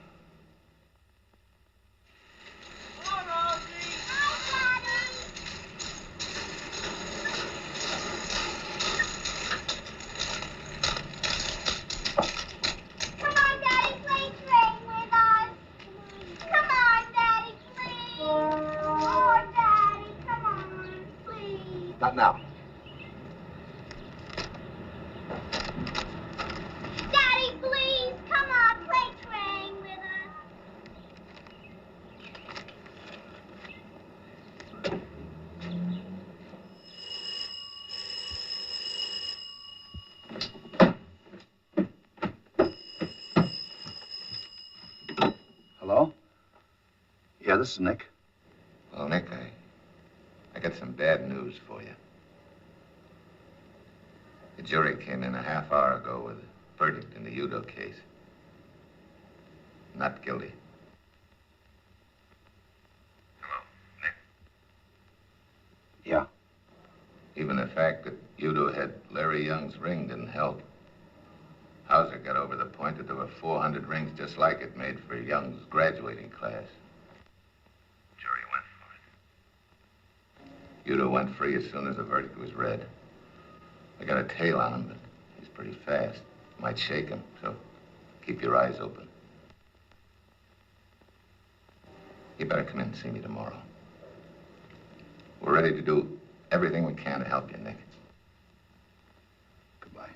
Not now. Daddy, please, come on, play train with us. Hello? Yeah, this is Nick. Well, Nick, I got some bad news for you. The jury came in a half hour ago with a verdict in the Udo case. Not guilty. Hello, Nick. Yeah. Even the fact that Udo had Larry Young's ring didn't help. Hauser got over the point that there were 400 rings just like it made for Young's graduating class. Jury went for it. Udo went free as soon as the verdict was read. I got a tail on him, but he's pretty fast. Might shake him, so keep your eyes open. You better come in and see me tomorrow. We're ready to do everything we can to help you, Nick. Goodbye.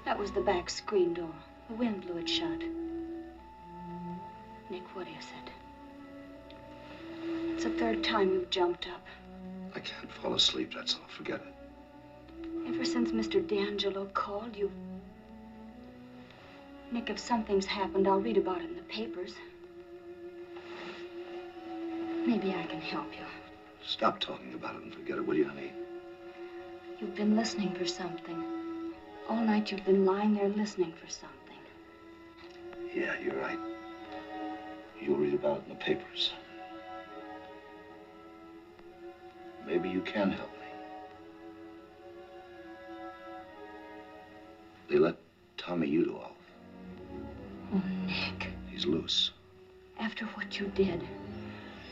That was the back screen door. The wind blew it shut. Nick, what is it? It's the third time you've jumped up. I can't fall asleep, that's all. Forget it. Ever since Mr. D'Angelo called, you... Nick, if something's happened, I'll read about it in the papers. Maybe I can help you. Stop talking about it and forget it, will you, honey? You've been listening for something. All night you've been lying there listening for something. Yeah, you're right. You'll read about it in the papers. Maybe you can help me. They let Tommy Udo off. Oh, Nick. He's loose. After what you did.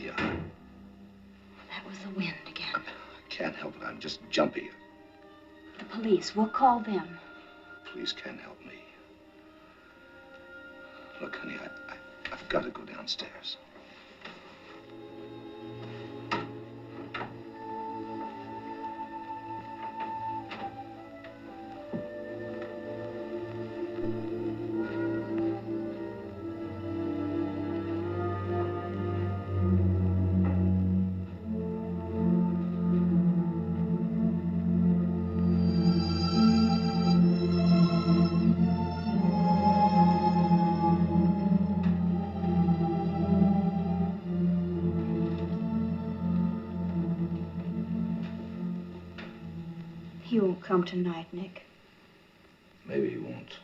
Yeah. That was the wind again. I can't help it. I'm just jumpy. The police. We'll call them. Please can help me. Look, honey, I've got to go downstairs. He won't come tonight, Nick. Maybe he won't.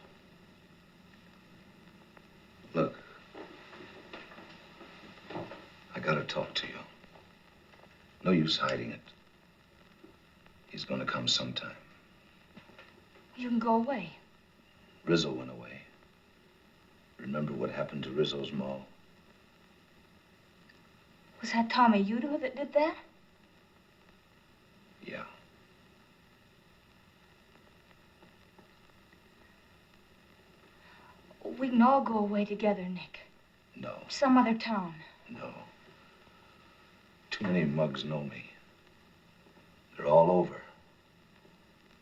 Look. I gotta talk to you. No use hiding it. He's gonna come sometime. You can go away. Rizzo went away. Remember what happened to Rizzo's ma? Was that Tommy Udo that did that? Yeah. We can all go away together, Nick. No. Some other town. No. Too many mugs know me. They're all over.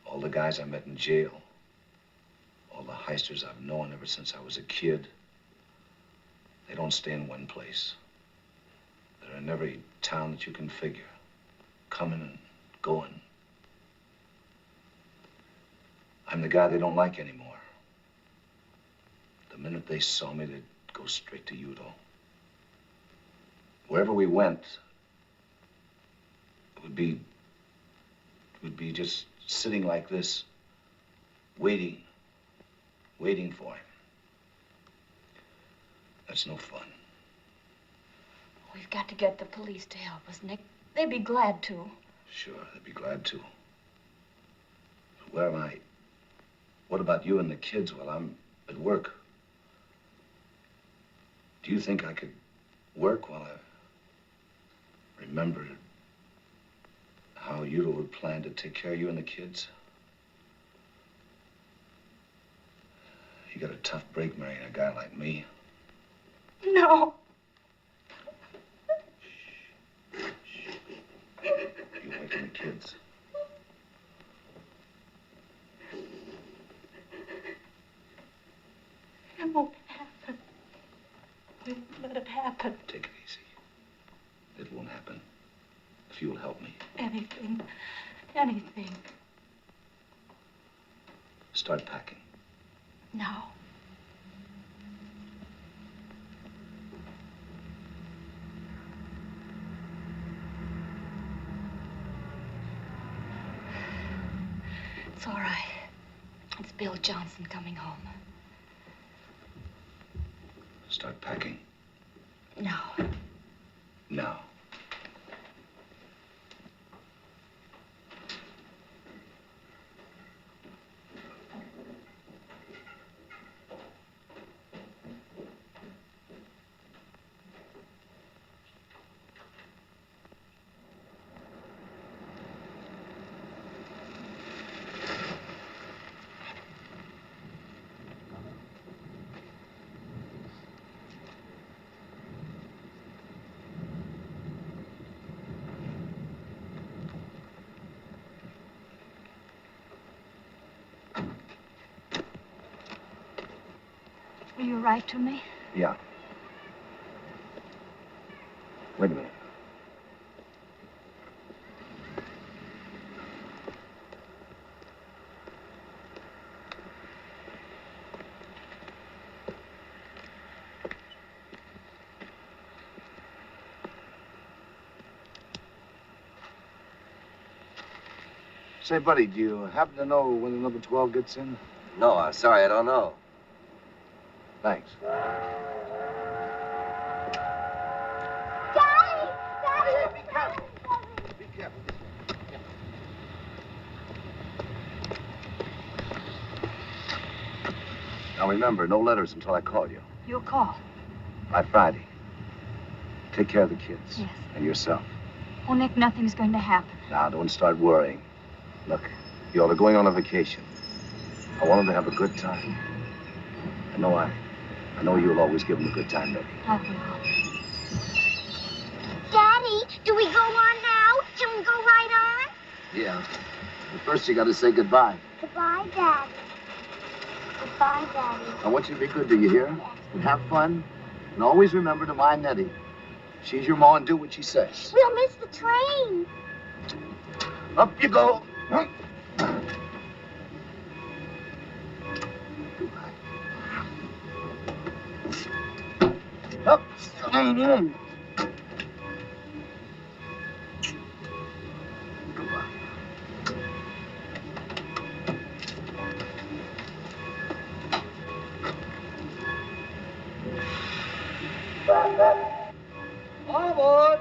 All the guys I met in jail. All the heisters I've known ever since I was a kid. They don't stay in one place. They're in every town that you can figure. Coming and going. I'm the guy they don't like anymore. The minute they saw me, they'd go straight to Udo. Wherever we went, it would be just sitting like this, waiting for him. That's no fun. We've got to get the police to help us, Nick. They'd be glad to. Sure, they'd be glad to. But where am I? What about you and the kids while I'm at work? Do you think I could work while I remember how Udo would plan to take care of you and the kids? You got a tough break marrying a guy like me. No. You waking the kids. It won't happen. We won't let it happen. Take it easy. It won't happen. If you'll help me. Anything. Anything. Start packing. No. It's all right. It's Bill Johnson coming home. Start packing. No. Now. to write to me? Yeah. Wait a minute. Say, buddy, do you happen to know when the number 12 gets in? No, I'm sorry, I don't know. Thanks. Daddy! Daddy! Be careful. Be careful. Now remember, no letters until I call you. You'll call. By Friday. Take care of the kids. Yes. And yourself. Oh, Nick, nothing's going to happen. Now, don't start worrying. Look, you all are going on a vacation. I want them to have a good time. I know you'll always give them a good time, Betty. I will. Daddy, do we go on now? Can we go right on? Yeah. But first, you got to say goodbye. Goodbye, Daddy. Goodbye, Daddy. I want you to be good, do you hear? And have fun. And always remember to mind Nettie. She's your ma and do what she says. We'll miss the train. Up you go. Up. All aboard!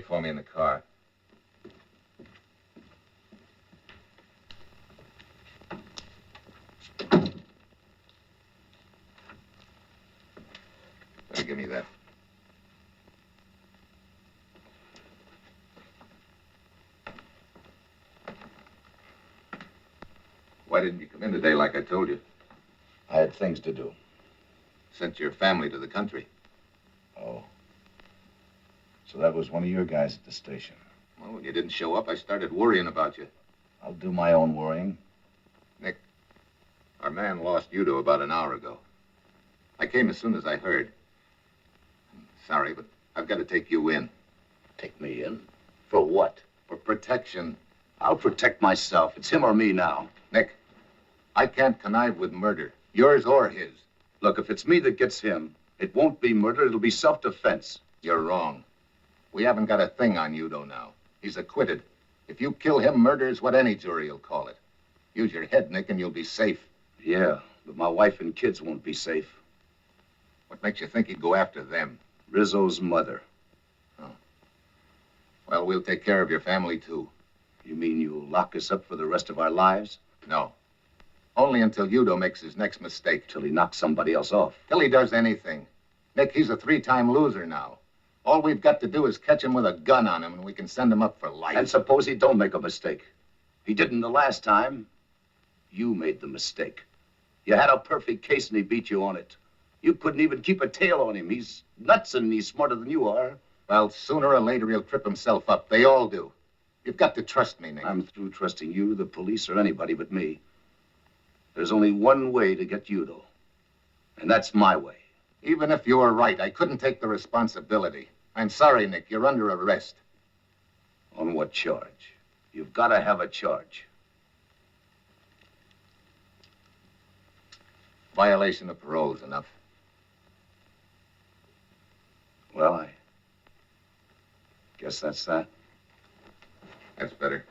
for me in the car. Better give me that. Why didn't you come in today like I told you? I had things to do. Sent your family to the country. Oh. So that was one of your guys at the station. Well, when you didn't show up, I started worrying about you. I'll do my own worrying. Nick, our man lost Udo about an hour ago. I came as soon as I heard. Sorry, but I've got to take you in. Take me in? For what? For protection. I'll protect myself. It's him or me now. Nick, I can't connive with murder, yours or his. Look, if it's me that gets him, it won't be murder, it'll be self-defense. You're wrong. We haven't got a thing on Udo now. He's acquitted. If you kill him, murder is what any jury will call it. Use your head, Nick, and you'll be safe. Yeah, but my wife and kids won't be safe. What makes you think he'd go after them? Rizzo's mother. Oh. Well, we'll take care of your family, too. You mean you'll lock us up for the rest of our lives? No. Only until Udo makes his next mistake. Till he knocks somebody else off. Till he does anything. Nick, he's a 3-time loser now. All we've got to do is catch him with a gun on him, and we can send him up for life. And suppose he don't make a mistake. He didn't the last time. You made the mistake. You had a perfect case, and he beat you on it. You couldn't even keep a tail on him. He's nuts, and he's smarter than you are. Well, sooner or later, he'll trip himself up. They all do. You've got to trust me, Nick. I'm through trusting you, the police, or anybody but me. There's only one way to get Udo, and that's my way. Even if you were right, I couldn't take the responsibility. I'm sorry, Nick. You're under arrest. On what charge? You've got to have a charge. Violation of parole is enough. Well, I guess that's that. That's better.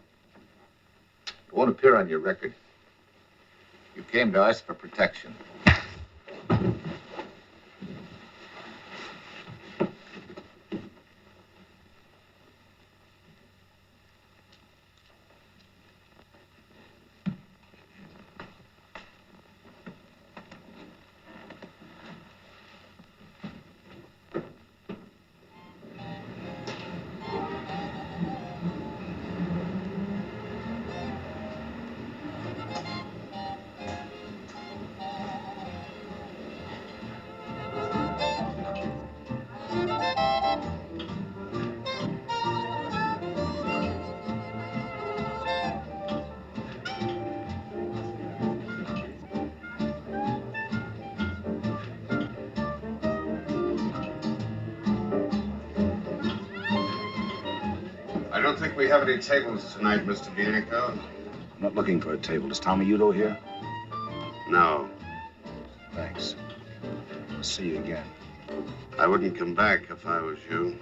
It won't appear on your record. You came to us for protection. I don't think we have any tables tonight, Mr. Bianco. I'm not looking for a table. Is Tommy Udo here? No. Thanks. I'll see you again. I wouldn't come back if I was you.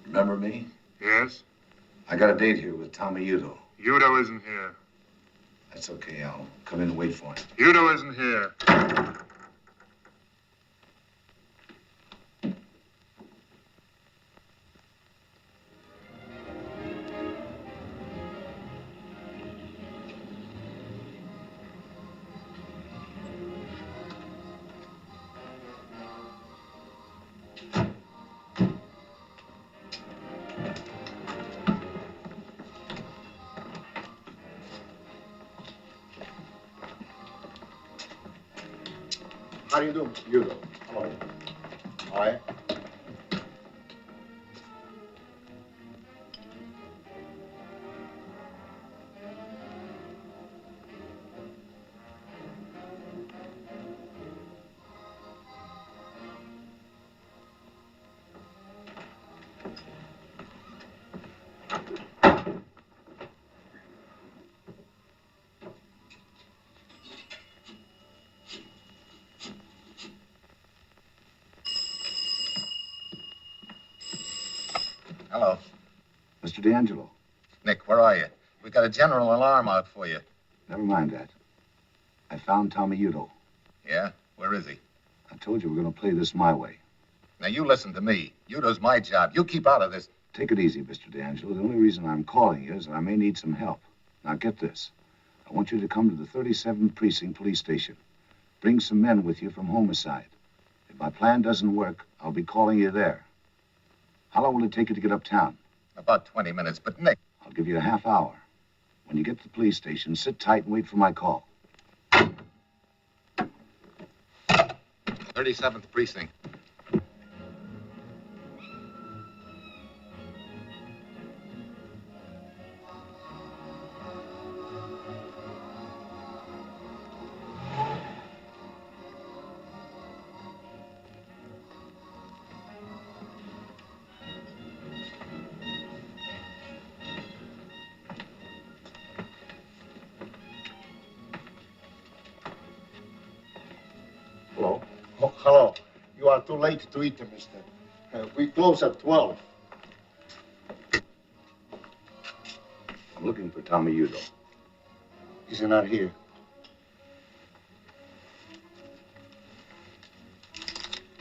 Remember me? Yes? I got a date here with Tommy Udo. Udo isn't here. That's okay. I'll come in and wait for him. Udo isn't here. How do you do, Mr. Udo? Hello. All right. Mr. D'Angelo. Nick, where are you? We got a general alarm out for you. Never mind that. I found Tommy Udo. Yeah? Where is he? I told you we're going to play this my way. Now, you listen to me. Udo's my job. You keep out of this. Take it easy, Mr. D'Angelo. The only reason I'm calling you is that I may need some help. Now, get this. I want you to come to the 37th Precinct Police Station. Bring some men with you from homicide. If my plan doesn't work, I'll be calling you there. How long will it take you to get uptown? About 20 minutes, but Nick... I'll give you a half hour. When you get to the police station, sit tight and wait for my call. 37th Precinct. Hello? Oh, hello. You are too late to eat, mister. We close at 12. I'm looking for Tommy Udo. He's not here.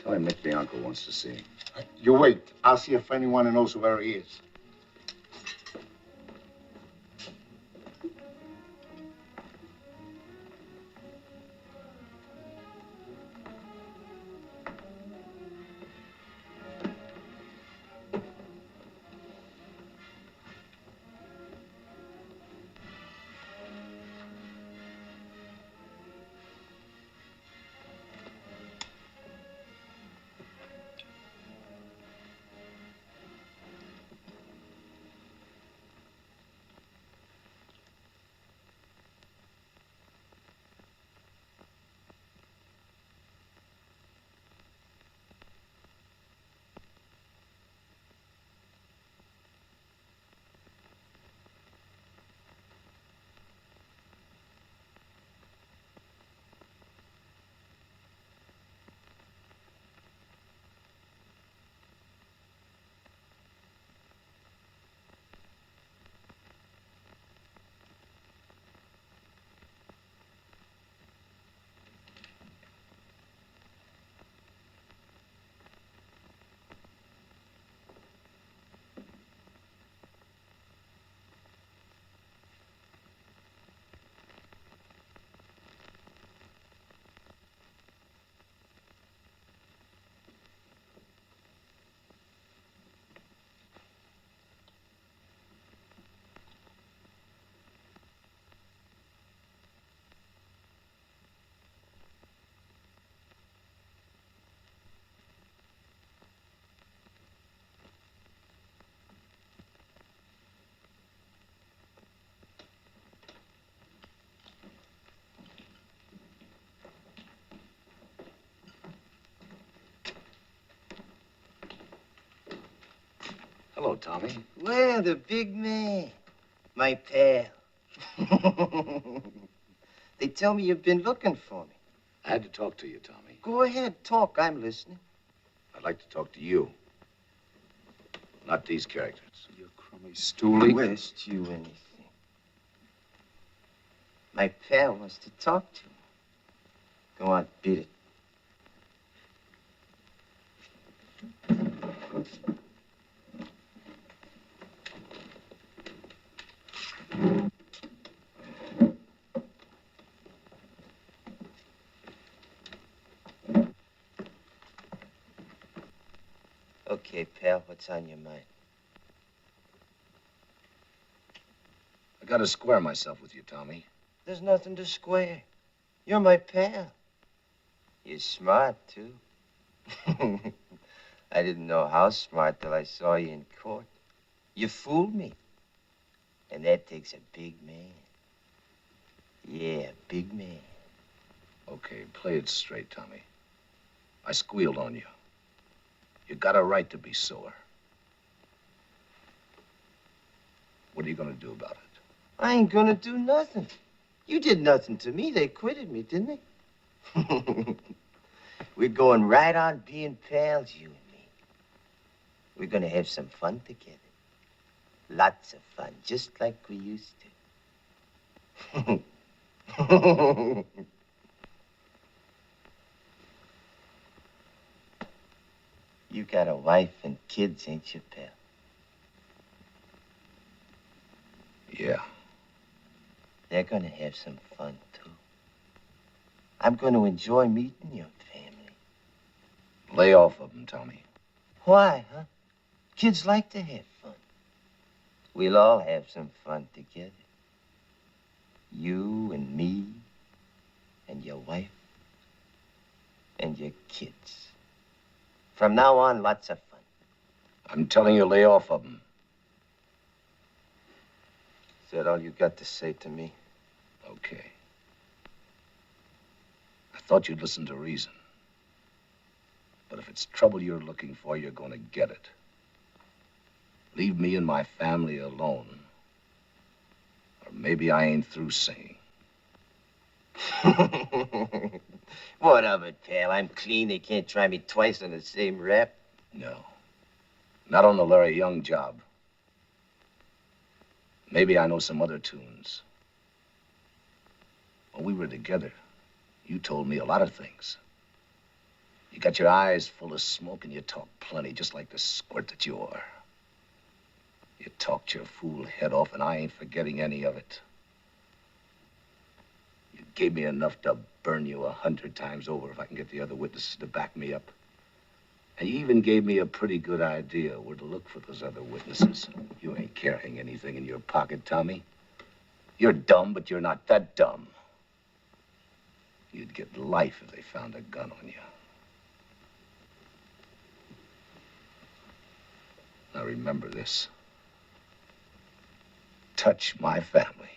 Tell him Nick Bianco wants to see him. You wait. I'll see if anyone knows where he is. Hello, Tommy. Well, the big man. My pal. They tell me you've been looking for me. I had to talk to you, Tommy. Go ahead, talk. I'm listening. I'd like to talk to you. Not these characters. You crummy stoolie. West you anything. My pal wants to talk to you. Go on, beat it. Okay, pal, what's on your mind? I gotta square myself with you, Tommy. There's nothing to square. You're my pal. You're smart, too. I didn't know how smart till I saw you in court. You fooled me. And that takes a big man. Yeah, a big man. Okay, play it straight, Tommy. I squealed on you. You got a right to be sore. What are you gonna do about it? I ain't gonna do nothing. You did nothing to me. They acquitted me, didn't they? We're going right on being pals, you and me. We're gonna have some fun together. Lots of fun, just like we used to. You got a wife and kids, ain't you, pal? Yeah. They're gonna have some fun, too. I'm gonna enjoy meeting your family. Lay off of them, Tommy. Why, huh? Kids like to have fun. We'll all have some fun together. You and me and your wife and your kids. From now on, lots of fun. I'm telling you, lay off of them. Is that all you got to say to me? Okay. I thought you'd listen to reason. But if it's trouble you're looking for, you're going to get it. Leave me and my family alone. Or maybe I ain't through singing. What of it, pal? I'm clean. They can't try me twice on the same rap. No. Not on the Larry Young job. Maybe I know some other tunes. When we were together, you told me a lot of things. You got your eyes full of smoke and you talk plenty, just like the squirt that you are. You talked your fool head off, and I ain't forgetting any of it. You gave me enough to burn you 100 times over if I can get the other witnesses to back me up. And you even gave me a pretty good idea where to look for those other witnesses. You ain't carrying anything in your pocket, Tommy. You're dumb, but you're not that dumb. You'd get life if they found a gun on you. Now remember this. Touch my family,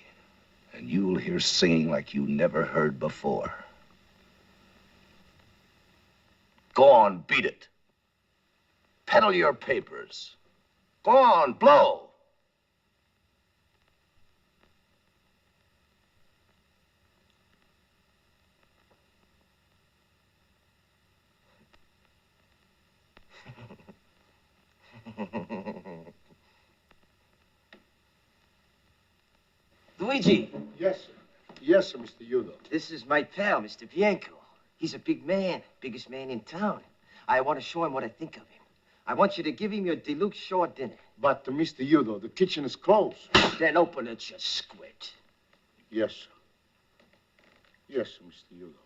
and you'll hear singing like you never heard before. Go on, beat it. Peddle your papers. Go on, blow. Luigi. Yes, sir. Yes, sir, Mr. Udo. This is my pal, Mr. Bianco. He's a big man, biggest man in town. I want to show him what I think of him. I want you to give him your deluxe shore dinner. But, Mr. Udo, the kitchen is closed. Then open it, you squid. Yes, sir. Yes, sir, Mr. Udo.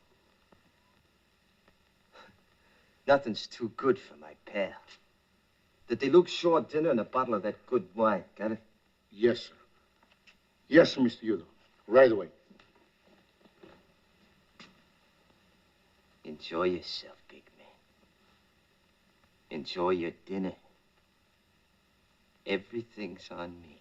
Nothing's too good for my pal. The deluxe shore dinner and a bottle of that good wine. Got it? Yes, sir. Yes, sir, Mr. Udo. Right away. Enjoy yourself, big man. Enjoy your dinner. Everything's on me.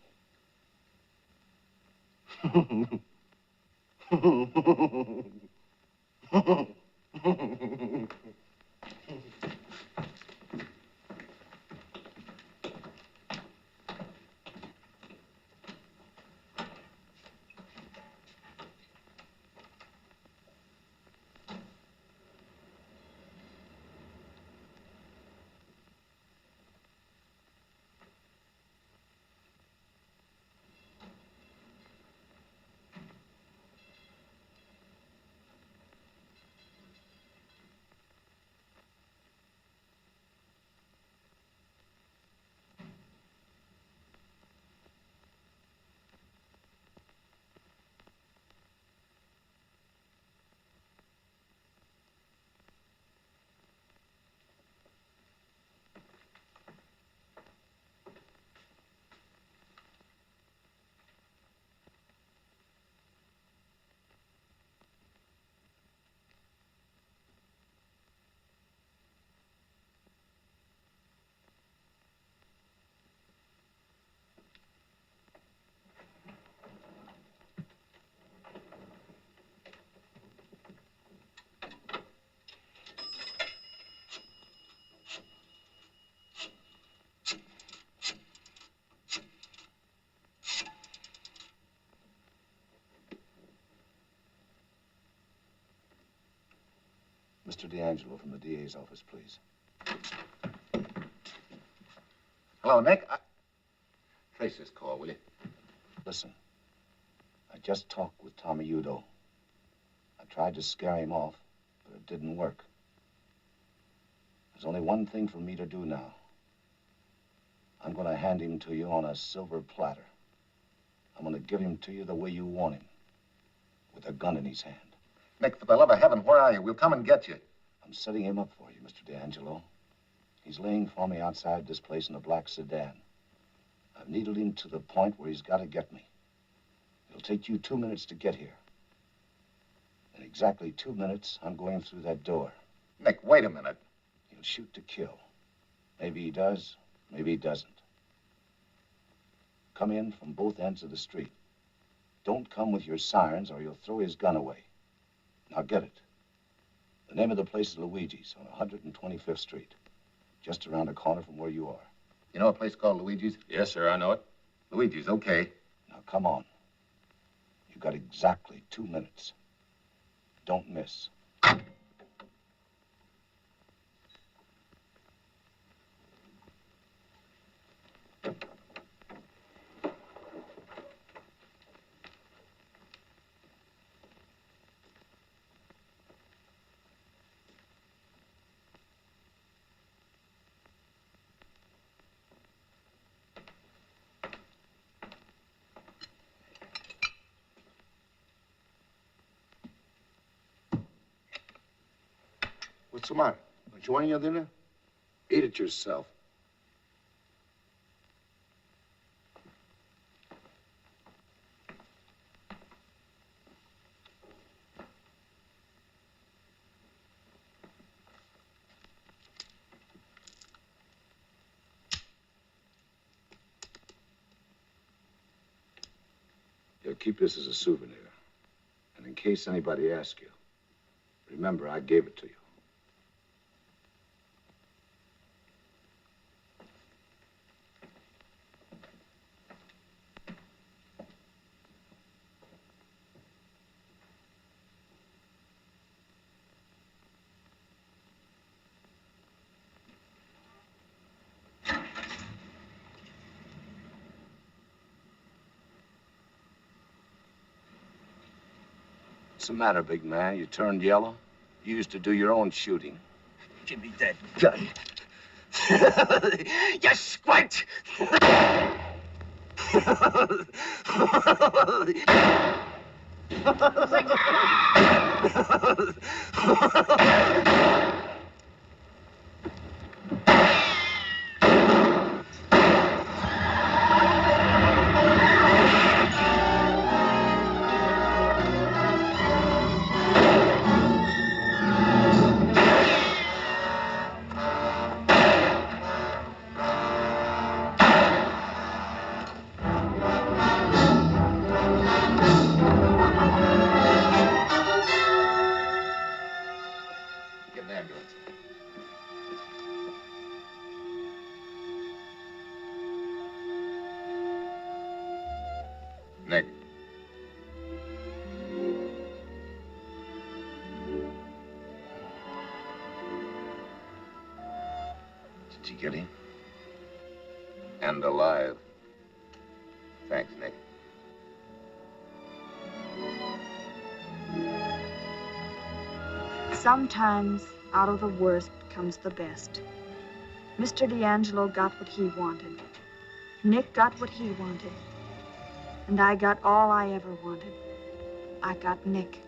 Mr. D'Angelo from the DA's office, please. Hello, Nick. Place this call, will you? Listen, I just talked with Tommy Udo. I tried to scare him off, but it didn't work. There's only one thing for me to do now. I'm going to hand him to you on a silver platter. I'm going to give him to you the way you want him, with a gun in his hand. Nick, for the love of heaven, where are you? We'll come and get you. I'm setting him up for you, Mr. D'Angelo. He's laying for me outside this place in a black sedan. I've needled him to the point where he's got to get me. It'll take you 2 minutes to get here. In exactly 2 minutes, I'm going through that door. Nick, wait a minute. He'll shoot to kill. Maybe he does, maybe he doesn't. Come in from both ends of the street. Don't come with your sirens or you'll throw his gun away. Now get it. The name of the place is Luigi's on 125th Street. Just around the corner from where you are. You know a place called Luigi's? Yes, sir, I know it. Luigi's, okay. Now come on. You've got exactly 2 minutes. Don't miss. What's the matter? Don't you want your dinner? Eat it yourself. You'll keep this as a souvenir. And in case anybody asks you, remember I gave it to you. What's the matter, big man? You turned yellow? You used to do your own shooting. Give me that gun. You squint! Get an ambulance. Nick. Did you get him? And alive. Thanks, Nick. Sometimes out of the worst comes the best. Mr. D'Angelo got what he wanted. Nick got what he wanted. And I got all I ever wanted. I got Nick.